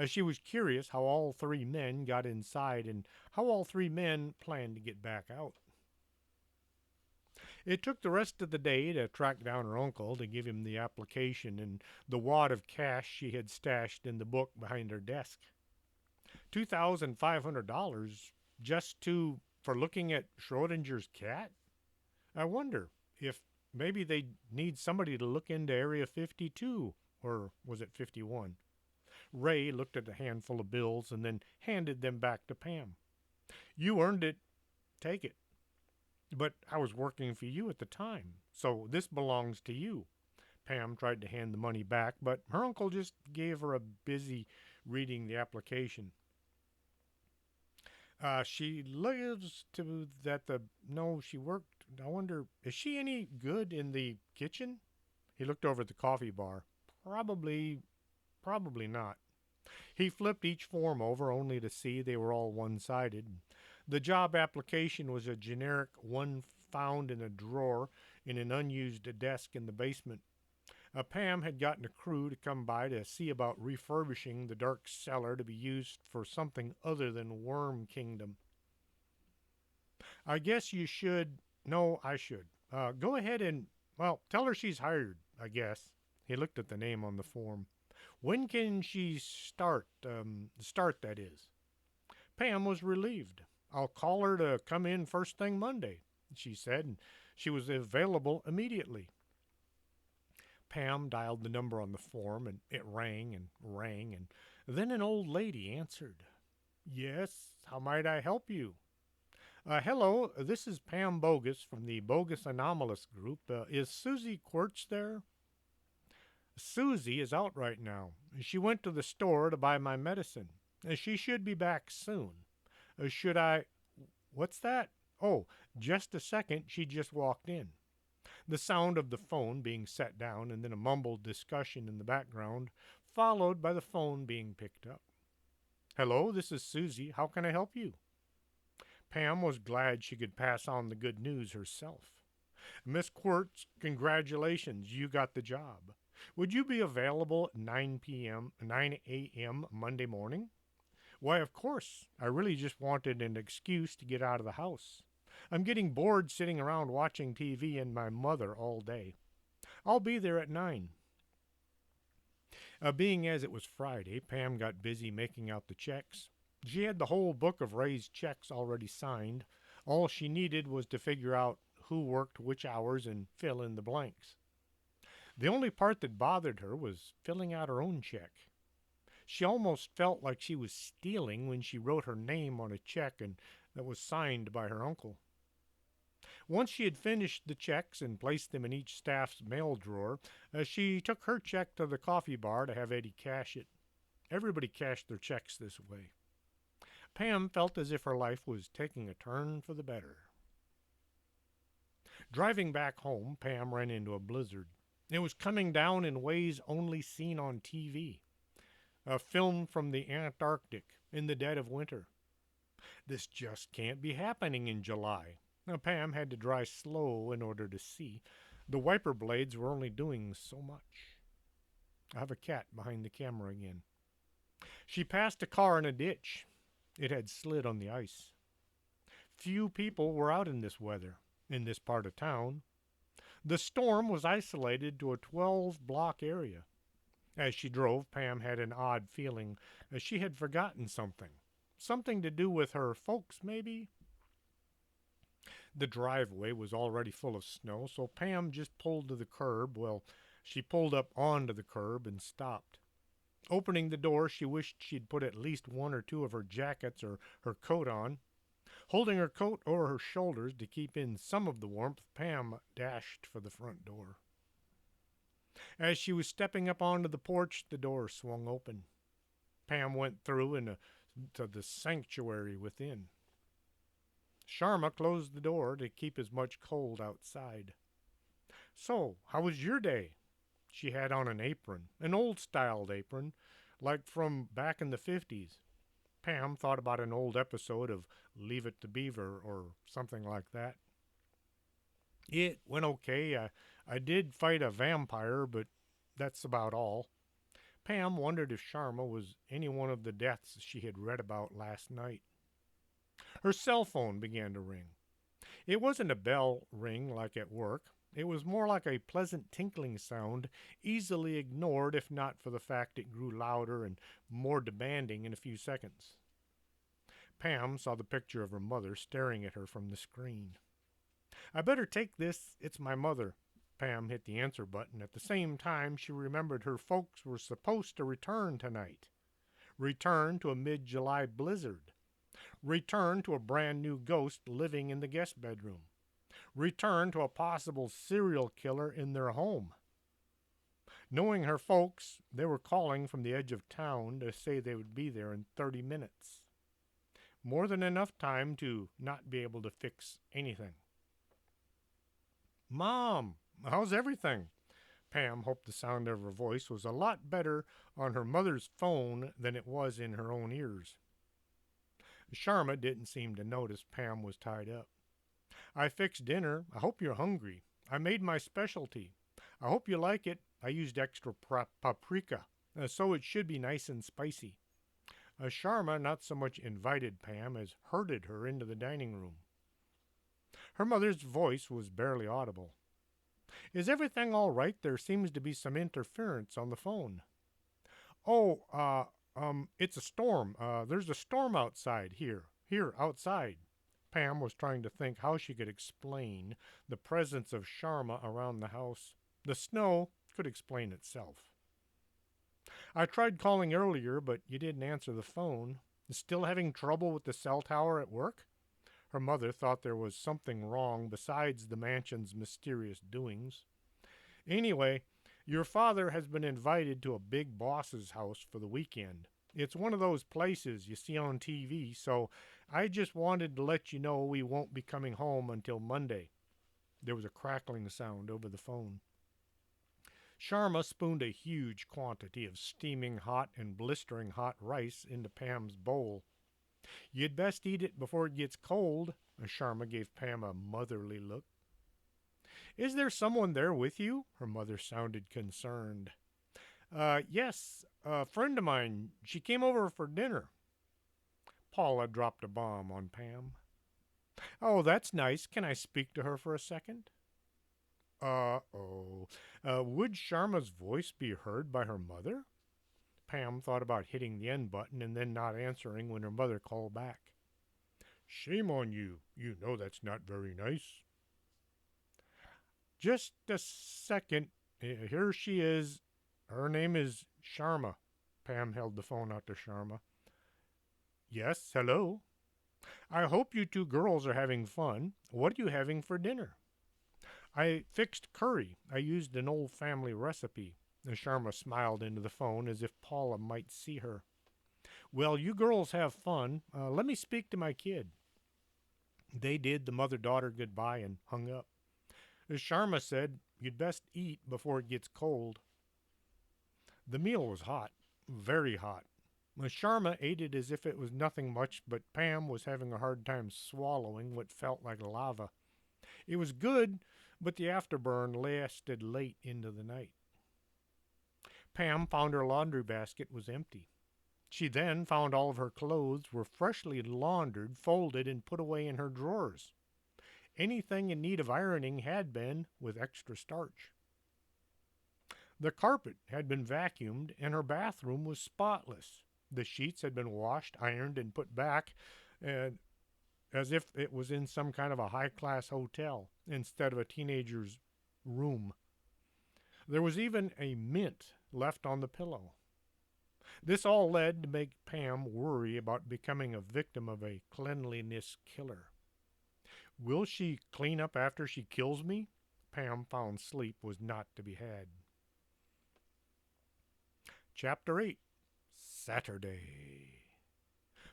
B: She was curious how all 3 men got inside and how all 3 men planned to get back out. It took the rest of the day to track down her uncle to give him the application and the wad of cash she had stashed in the book behind her desk. $2,500 just for looking at Schrodinger's cat? I wonder if maybe they need somebody to look into Area 52, or was it 51? Ray looked at a handful of bills and then handed them back to Pam. "You earned it. Take it. But I was working for you at the time, so this belongs to you." Pam tried to hand the money back, but her uncle just gave her a busy reading the application. She lives to that the no, she worked. I wonder, is she any good in the kitchen?" He looked over at the coffee bar. Probably not." He flipped each form over only to see they were all one-sided. The job application was a generic one found in a drawer in an unused desk in the basement. Pam had gotten a crew to come by to see about refurbishing the dark cellar to be used for something other than Worm Kingdom. "I guess you should. No, I should. Go ahead and, well, tell her she's hired, I guess." He looked at the name on the form. "When can she start? Start, that is." Pam was relieved. "I'll call her to come in first thing Monday," she said, and she was available immediately. Pam dialed the number on the form, and it rang and rang, and then an old lady answered. "Yes, how might I help you?" "Hello, this is Pam Bogus from the Bogus Anomalous Group. Is Susie Quirch there?" "Susie is out right now. She went to the store to buy my medicine. She should be back soon. Should I... What's that? Oh, just a second. She just walked in." The sound of the phone being set down and then a mumbled discussion in the background, followed by the phone being picked up. "Hello, this is Susie. How can I help you?" Pam was glad she could pass on the good news herself. "Miss Quirtz, congratulations. You got the job. Would you be available at 9 a.m. Monday morning?" "Why, of course. I really just wanted an excuse to get out of the house. I'm getting bored sitting around watching TV and my mother all day. I'll be there at 9. Being as it was Friday, Pam got busy making out the checks. She had the whole book of Ray's checks already signed. All she needed was to figure out who worked which hours and fill in the blanks. The only part that bothered her was filling out her own check. She almost felt like she was stealing when she wrote her name on a check and that was signed by her uncle. Once she had finished the checks and placed them in each staff's mail drawer, she took her check to the coffee bar to have Eddie cash it. Everybody cashed their checks this way. Pam felt as if her life was taking a turn for the better. Driving back home, Pam ran into a blizzard. It was coming down in ways only seen on TV, a film from the Antarctic in the dead of winter. This just can't be happening in July. Now, Pam had to drive slow in order to see. The wiper blades were only doing so much. I have a cat behind the camera again. She passed a car in a ditch. It had slid on the ice. Few people were out in this weather, in this part of town. The storm was isolated to a 12-block area. As she drove, Pam had an odd feeling as she had forgotten something. Something to do with her folks, maybe? The driveway was already full of snow, so Pam just pulled to the curb. Well, she pulled up onto the curb and stopped. Opening the door, she wished she'd put at least one or two of her jackets or her coat on. Holding her coat over her shoulders to keep in some of the warmth, Pam dashed for the front door. As she was stepping up onto the porch, the door swung open. Pam went through to the sanctuary within. Sharma closed the door to keep as much cold outside. So, how was your day? She had on an apron, an old-styled apron, like from back in the 50s. Pam thought about an old episode of Leave It to Beaver or something like that. It went okay. I did fight a vampire, but that's about all. Pam wondered if Sharma was any one of the deaths she had read about last night. Her cell phone began to ring. It wasn't a bell ring like at work. It was more like a pleasant tinkling sound, easily ignored if not for the fact it grew louder and more demanding in a few seconds. Pam saw the picture of her mother staring at her from the screen. I better take this. It's my mother. Pam hit the answer button. At the same time, she remembered her folks were supposed to return tonight. Return to a mid-July blizzard. Return to a brand new ghost living in the guest bedroom. Return to a possible serial killer in their home. Knowing her folks, they were calling from the edge of town to say they would be there in 30 minutes. More than enough time to not be able to fix anything. Mom, how's everything? Pam hoped the sound of her voice was a lot better on her mother's phone than it was in her own ears. Sharma didn't seem to notice Pam was tied up. I fixed dinner. I hope you're hungry. I made my specialty. I hope you like it. I used extra paprika, so it should be nice and spicy. Sharma not so much invited Pam as herded her into the dining room. Her mother's voice was barely audible. Is everything all right? There seems to be some interference on the phone. Oh, it's a storm. There's a storm outside here. Here, outside. Pam was trying to think how she could explain the presence of Sharma around the house. The snow could explain itself. I tried calling earlier, but you didn't answer the phone. Still having trouble with the cell tower at work? Her mother thought there was something wrong besides the mansion's mysterious doings. Anyway, your father has been invited to a big boss's house for the weekend. It's one of those places you see on TV, so I just wanted to let you know we won't be coming home until Monday. There was a crackling sound over the phone. Sharma spooned a huge quantity of steaming hot and blistering hot rice into Pam's bowl. You'd best eat it before it gets cold. Sharma gave Pam a motherly look. Is there someone there with you? Her mother sounded concerned. Yes, a friend of mine. She came over for dinner. Paula dropped a bomb on Pam. Oh, that's nice. Can I speak to her for a second? Uh-oh. Would Sharma's voice be heard by her mother? Pam thought about hitting the end button and then not answering when her mother called back. Shame on you. You know that's not very nice. Just a second. Here she is. Her name is Sharma. Pam held the phone out to Sharma. Yes, hello. I hope you two girls are having fun. What are you having for dinner? I fixed curry. I used an old family recipe. Sharma smiled into the phone as if Paula might see her. Well, you girls have fun. Let me speak to my kid. They did the mother daughter goodbye and hung up. Sharma said, you'd best eat before it gets cold. The meal was hot, very hot. Sharma ate it as if it was nothing much, but Pam was having a hard time swallowing what felt like lava. It was good, but the afterburn lasted late into the night. Pam found her laundry basket was empty. She then found all of her clothes were freshly laundered, folded, and put away in her drawers. Anything in need of ironing had been, with extra starch. The carpet had been vacuumed, and her bathroom was spotless. The sheets had been washed, ironed, and put back, and as if it was in some kind of a high class hotel instead of a teenager's room. There was even a mint left on the pillow. This all led to make Pam worry about becoming a victim of a cleanliness killer. Will she clean up after she kills me? Pam found sleep was not to be had. Chapter 8 Saturday.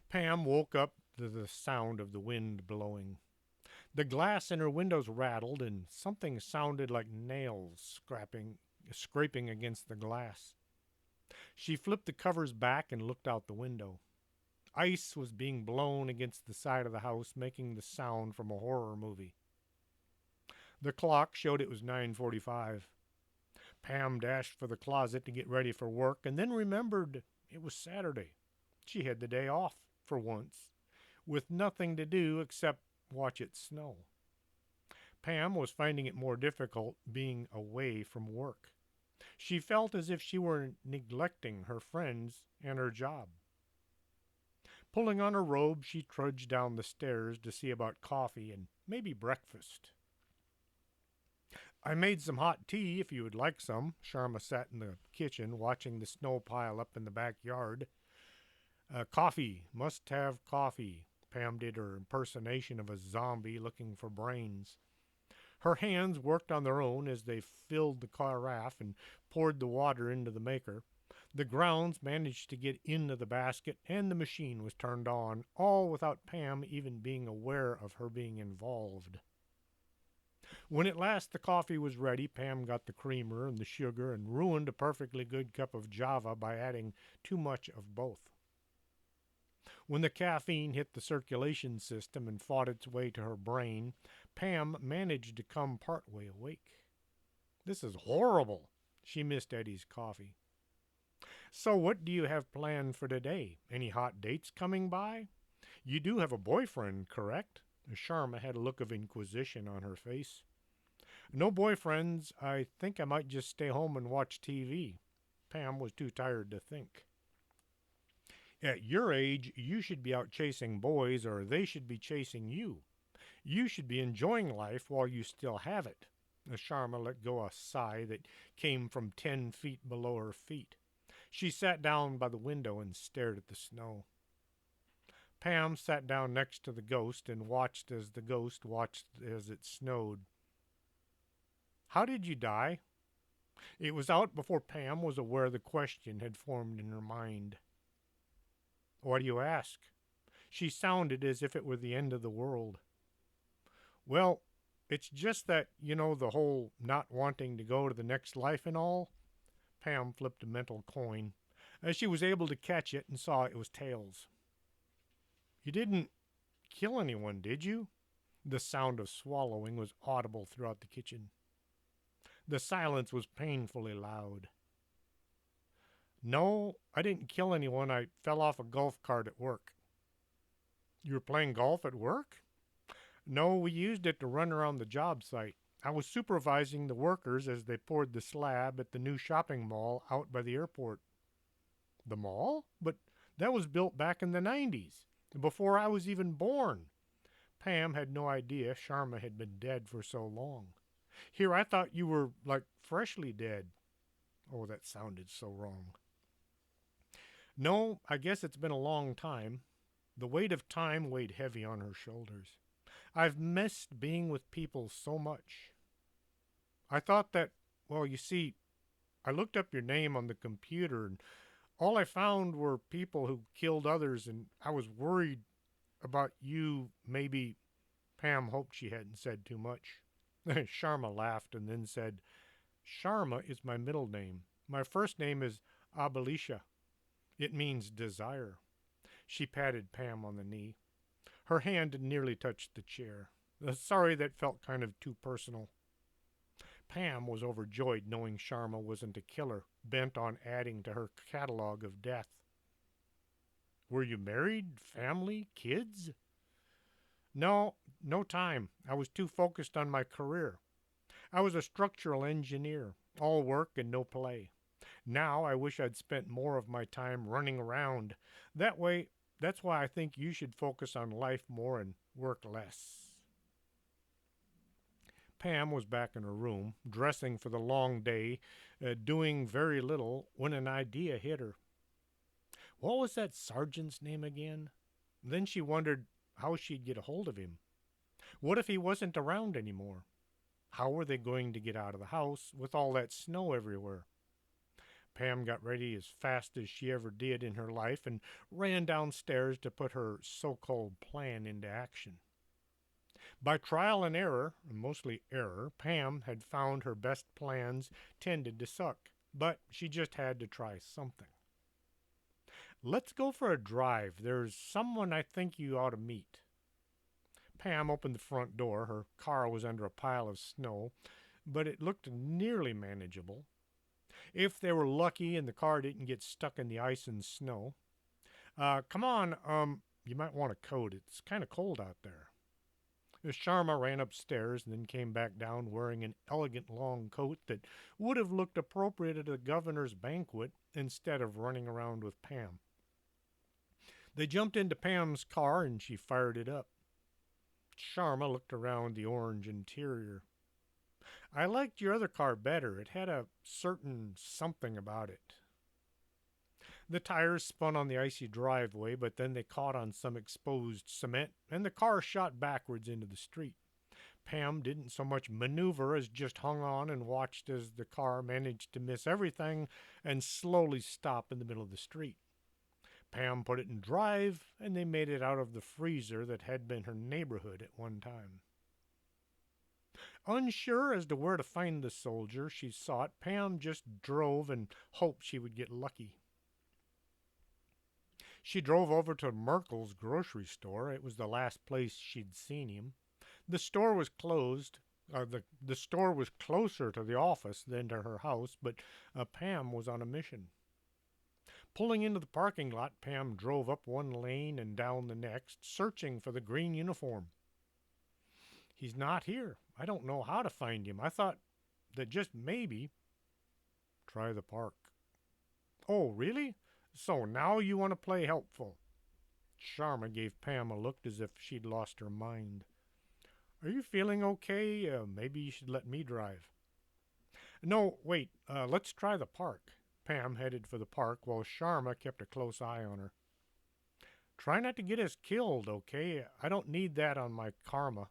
B: Pam woke up to the sound of the wind blowing. The glass in her windows rattled, and something sounded like nails scraping against the glass. She flipped the covers back and looked out the window. Ice was being blown against the side of the house, making the sound from a horror movie. The clock showed it was 9:45. Pam dashed for the closet to get ready for work and then remembered it was Saturday. She had the day off, for once, with nothing to do except watch it snow. Pam was finding it more difficult being away from work. She felt as if she were neglecting her friends and her job. Pulling on her robe, she trudged down the stairs to see about coffee and maybe breakfast. I made some hot tea if you would like some. Sharma sat in the kitchen watching the snow pile up in the backyard. Coffee. Must have coffee. Pam did her impersonation of a zombie looking for brains. Her hands worked on their own as they filled the carafe and poured the water into the maker. The grounds managed to get into the basket, and the machine was turned on, all without Pam even being aware of her being involved. When at last the coffee was ready, Pam got the creamer and the sugar and ruined a perfectly good cup of Java by adding too much of both. When the caffeine hit the circulation system and fought its way to her brain, Pam managed to come partway awake. This is horrible. She missed Eddie's coffee. So what do you have planned for today? Any hot dates coming by? You do have a boyfriend, correct? Sharma had a look of inquisition on her face. No boyfriends. I think I might just stay home and watch TV. Pam was too tired to think. At your age, you should be out chasing boys, or they should be chasing you. You should be enjoying life while you still have it. Sharma let go a sigh that came from 10 feet below her feet. She sat down by the window and stared at the snow. Pam sat down next to the ghost and watched as the ghost watched as it snowed. How did you die? It was out before Pam was aware the question had formed in her mind. Why do you ask? She sounded as if it were the end of the world. Well, it's just that, the whole not wanting to go to the next life and all. Pam flipped a mental coin. As she was able to catch it and saw it was tails. You didn't kill anyone, did you? The sound of swallowing was audible throughout the kitchen. The silence was painfully loud. No, I didn't kill anyone. I fell off a golf cart at work. You were playing golf at work? No, we used it to run around the job site. I was supervising the workers as they poured the slab at the new shopping mall out by the airport. The mall? But that was built back in the 90s, before I was even born. Pam had no idea Sharma had been dead for so long. Here, I thought you were, freshly dead. Oh, that sounded so wrong. No, I guess it's been a long time. The weight of time weighed heavy on her shoulders. I've missed being with people so much. I thought that, you see, I looked up your name on the computer, and all I found were people who killed others, and I was worried about you. Maybe Pam hoped she hadn't said too much. Sharma laughed and then said, Sharma is my middle name. My first name is Abalisha. It means desire. She patted Pam on the knee. Her hand nearly touched the chair. Sorry, that felt kind of too personal. Pam was overjoyed knowing Sharma wasn't a killer, bent on adding to her catalog of death. Were you married? Family? Kids? No, no time. I was too focused on my career. I was a structural engineer, all work and no play. Now I wish I'd spent more of my time running around. That way, that's why I think you should focus on life more and work less. Pam was back in her room, dressing for the long day, doing very little, when an idea hit her. What was that sergeant's name again? Then she wondered how she'd get a hold of him. What if he wasn't around anymore? How were they going to get out of the house with all that snow everywhere? Pam got ready as fast as she ever did in her life and ran downstairs to put her so-called plan into action. By trial and error, mostly error, Pam had found her best plans tended to suck, but she just had to try something. Let's go for a drive. There's someone I think you ought to meet. Pam opened the front door. Her car was under a pile of snow, but it looked nearly manageable. If they were lucky and the car didn't get stuck in the ice and snow. Come on, you might want a coat. It's kind of cold out there. Sharma ran upstairs and then came back down wearing an elegant long coat that would have looked appropriate at a governor's banquet instead of running around with Pam. They jumped into Pam's car and she fired it up. Sharma looked around the orange interior. I liked your other car better. It had a certain something about it. The tires spun on the icy driveway, but then they caught on some exposed cement, and the car shot backwards into the street. Pam didn't so much maneuver as just hung on and watched as the car managed to miss everything and slowly stop in the middle of the street. Pam put it in drive, and they made it out of the freezer that had been her neighborhood at one time. Unsure as to where to find the soldier she sought, Pam just drove and hoped she would get lucky. She drove over to Merkel's grocery store. It was the last place she'd seen him. The store was closed. The store was closer to the office than to her house, but Pam was on a mission. Pulling into the parking lot, Pam drove up one lane and down the next, searching for the green uniform. He's not here. I don't know how to find him. I thought that just maybe. Try the park. Oh, really? So now you want to play helpful? Sharma gave Pam a look as if she'd lost her mind. Are you feeling okay? Maybe you should let me drive. No, wait. Let's try the park. Pam headed for the park while Sharma kept a close eye on her. Try not to get us killed, okay? I don't need that on my karma.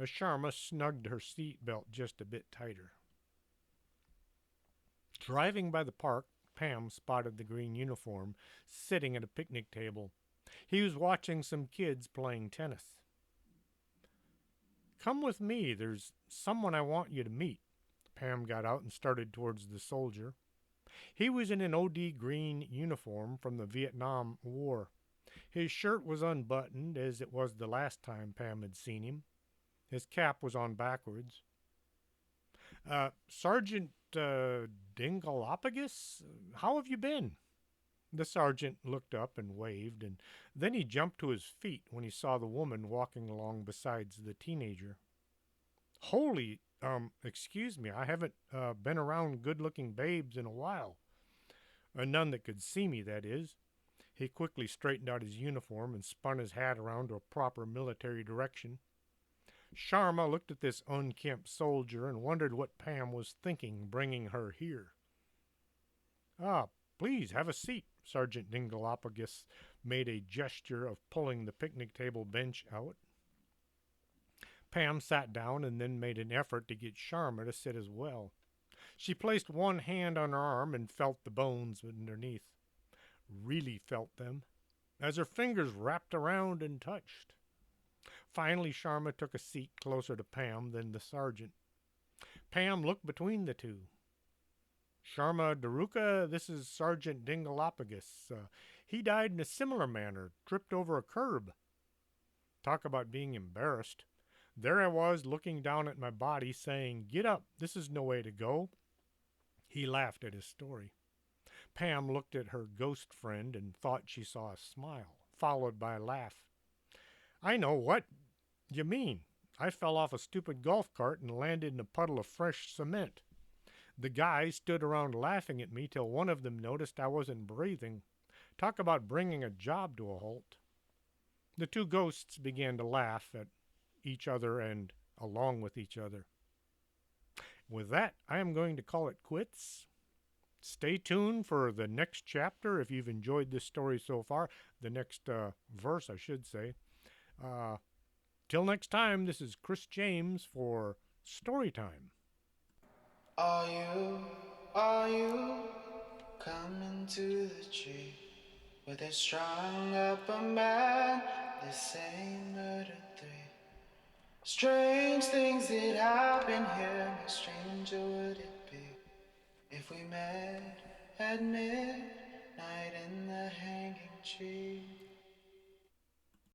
B: Sharma snugged her seat belt just a bit tighter. Driving by the park, Pam spotted the green uniform sitting at a picnic table. He was watching some kids playing tennis. Come with me. There's someone I want you to meet. Pam got out and started towards the soldier. He was in an OD green uniform from the Vietnam War. His shirt was unbuttoned, as it was the last time Pam had seen him. His cap was on backwards. Sergeant Dingleopagus, how have you been? The sergeant looked up and waved, and then he jumped to his feet when he saw the woman walking along beside the teenager. Holy, excuse me, I haven't been around good-looking babes in a while. None that could see me, that is. He quickly straightened out his uniform and spun his hat around to a proper military direction. Sharma looked at this unkempt soldier and wondered what Pam was thinking bringing her here. Please have a seat. Sergeant Dingleopagus made a gesture of pulling the picnic table bench out. Pam sat down and then made an effort to get Sharma to sit as well. She placed one hand on her arm and felt the bones underneath. Really felt them, as her fingers wrapped around and touched. Finally, Sharma took a seat closer to Pam than the sergeant. Pam looked between the two. Sharma Daruka, this is Sergeant Dingalapagus. He died in a similar manner, tripped over a curb. Talk about being embarrassed. There I was, looking down at my body, saying, "Get up, this is no way to go." He laughed at his story. Pam looked at her ghost friend and thought she saw a smile, followed by a laugh. "I know what you mean. I fell off a stupid golf cart and landed in a puddle of fresh cement. The guys stood around laughing at me till one of them noticed I wasn't breathing. Talk about bringing a job to a halt." The two ghosts began to laugh at each other and along with each other. With that, I am going to call it quits. Stay tuned for the next chapter if you've enjoyed this story so far. The next verse, I should say. Uh, Till next time, this is Chris James for Storytime.
A: Are you coming to the tree where they strung up a man? They say murder three. Strange things that happen here. No stranger would it be if we met at midnight in the hanging tree.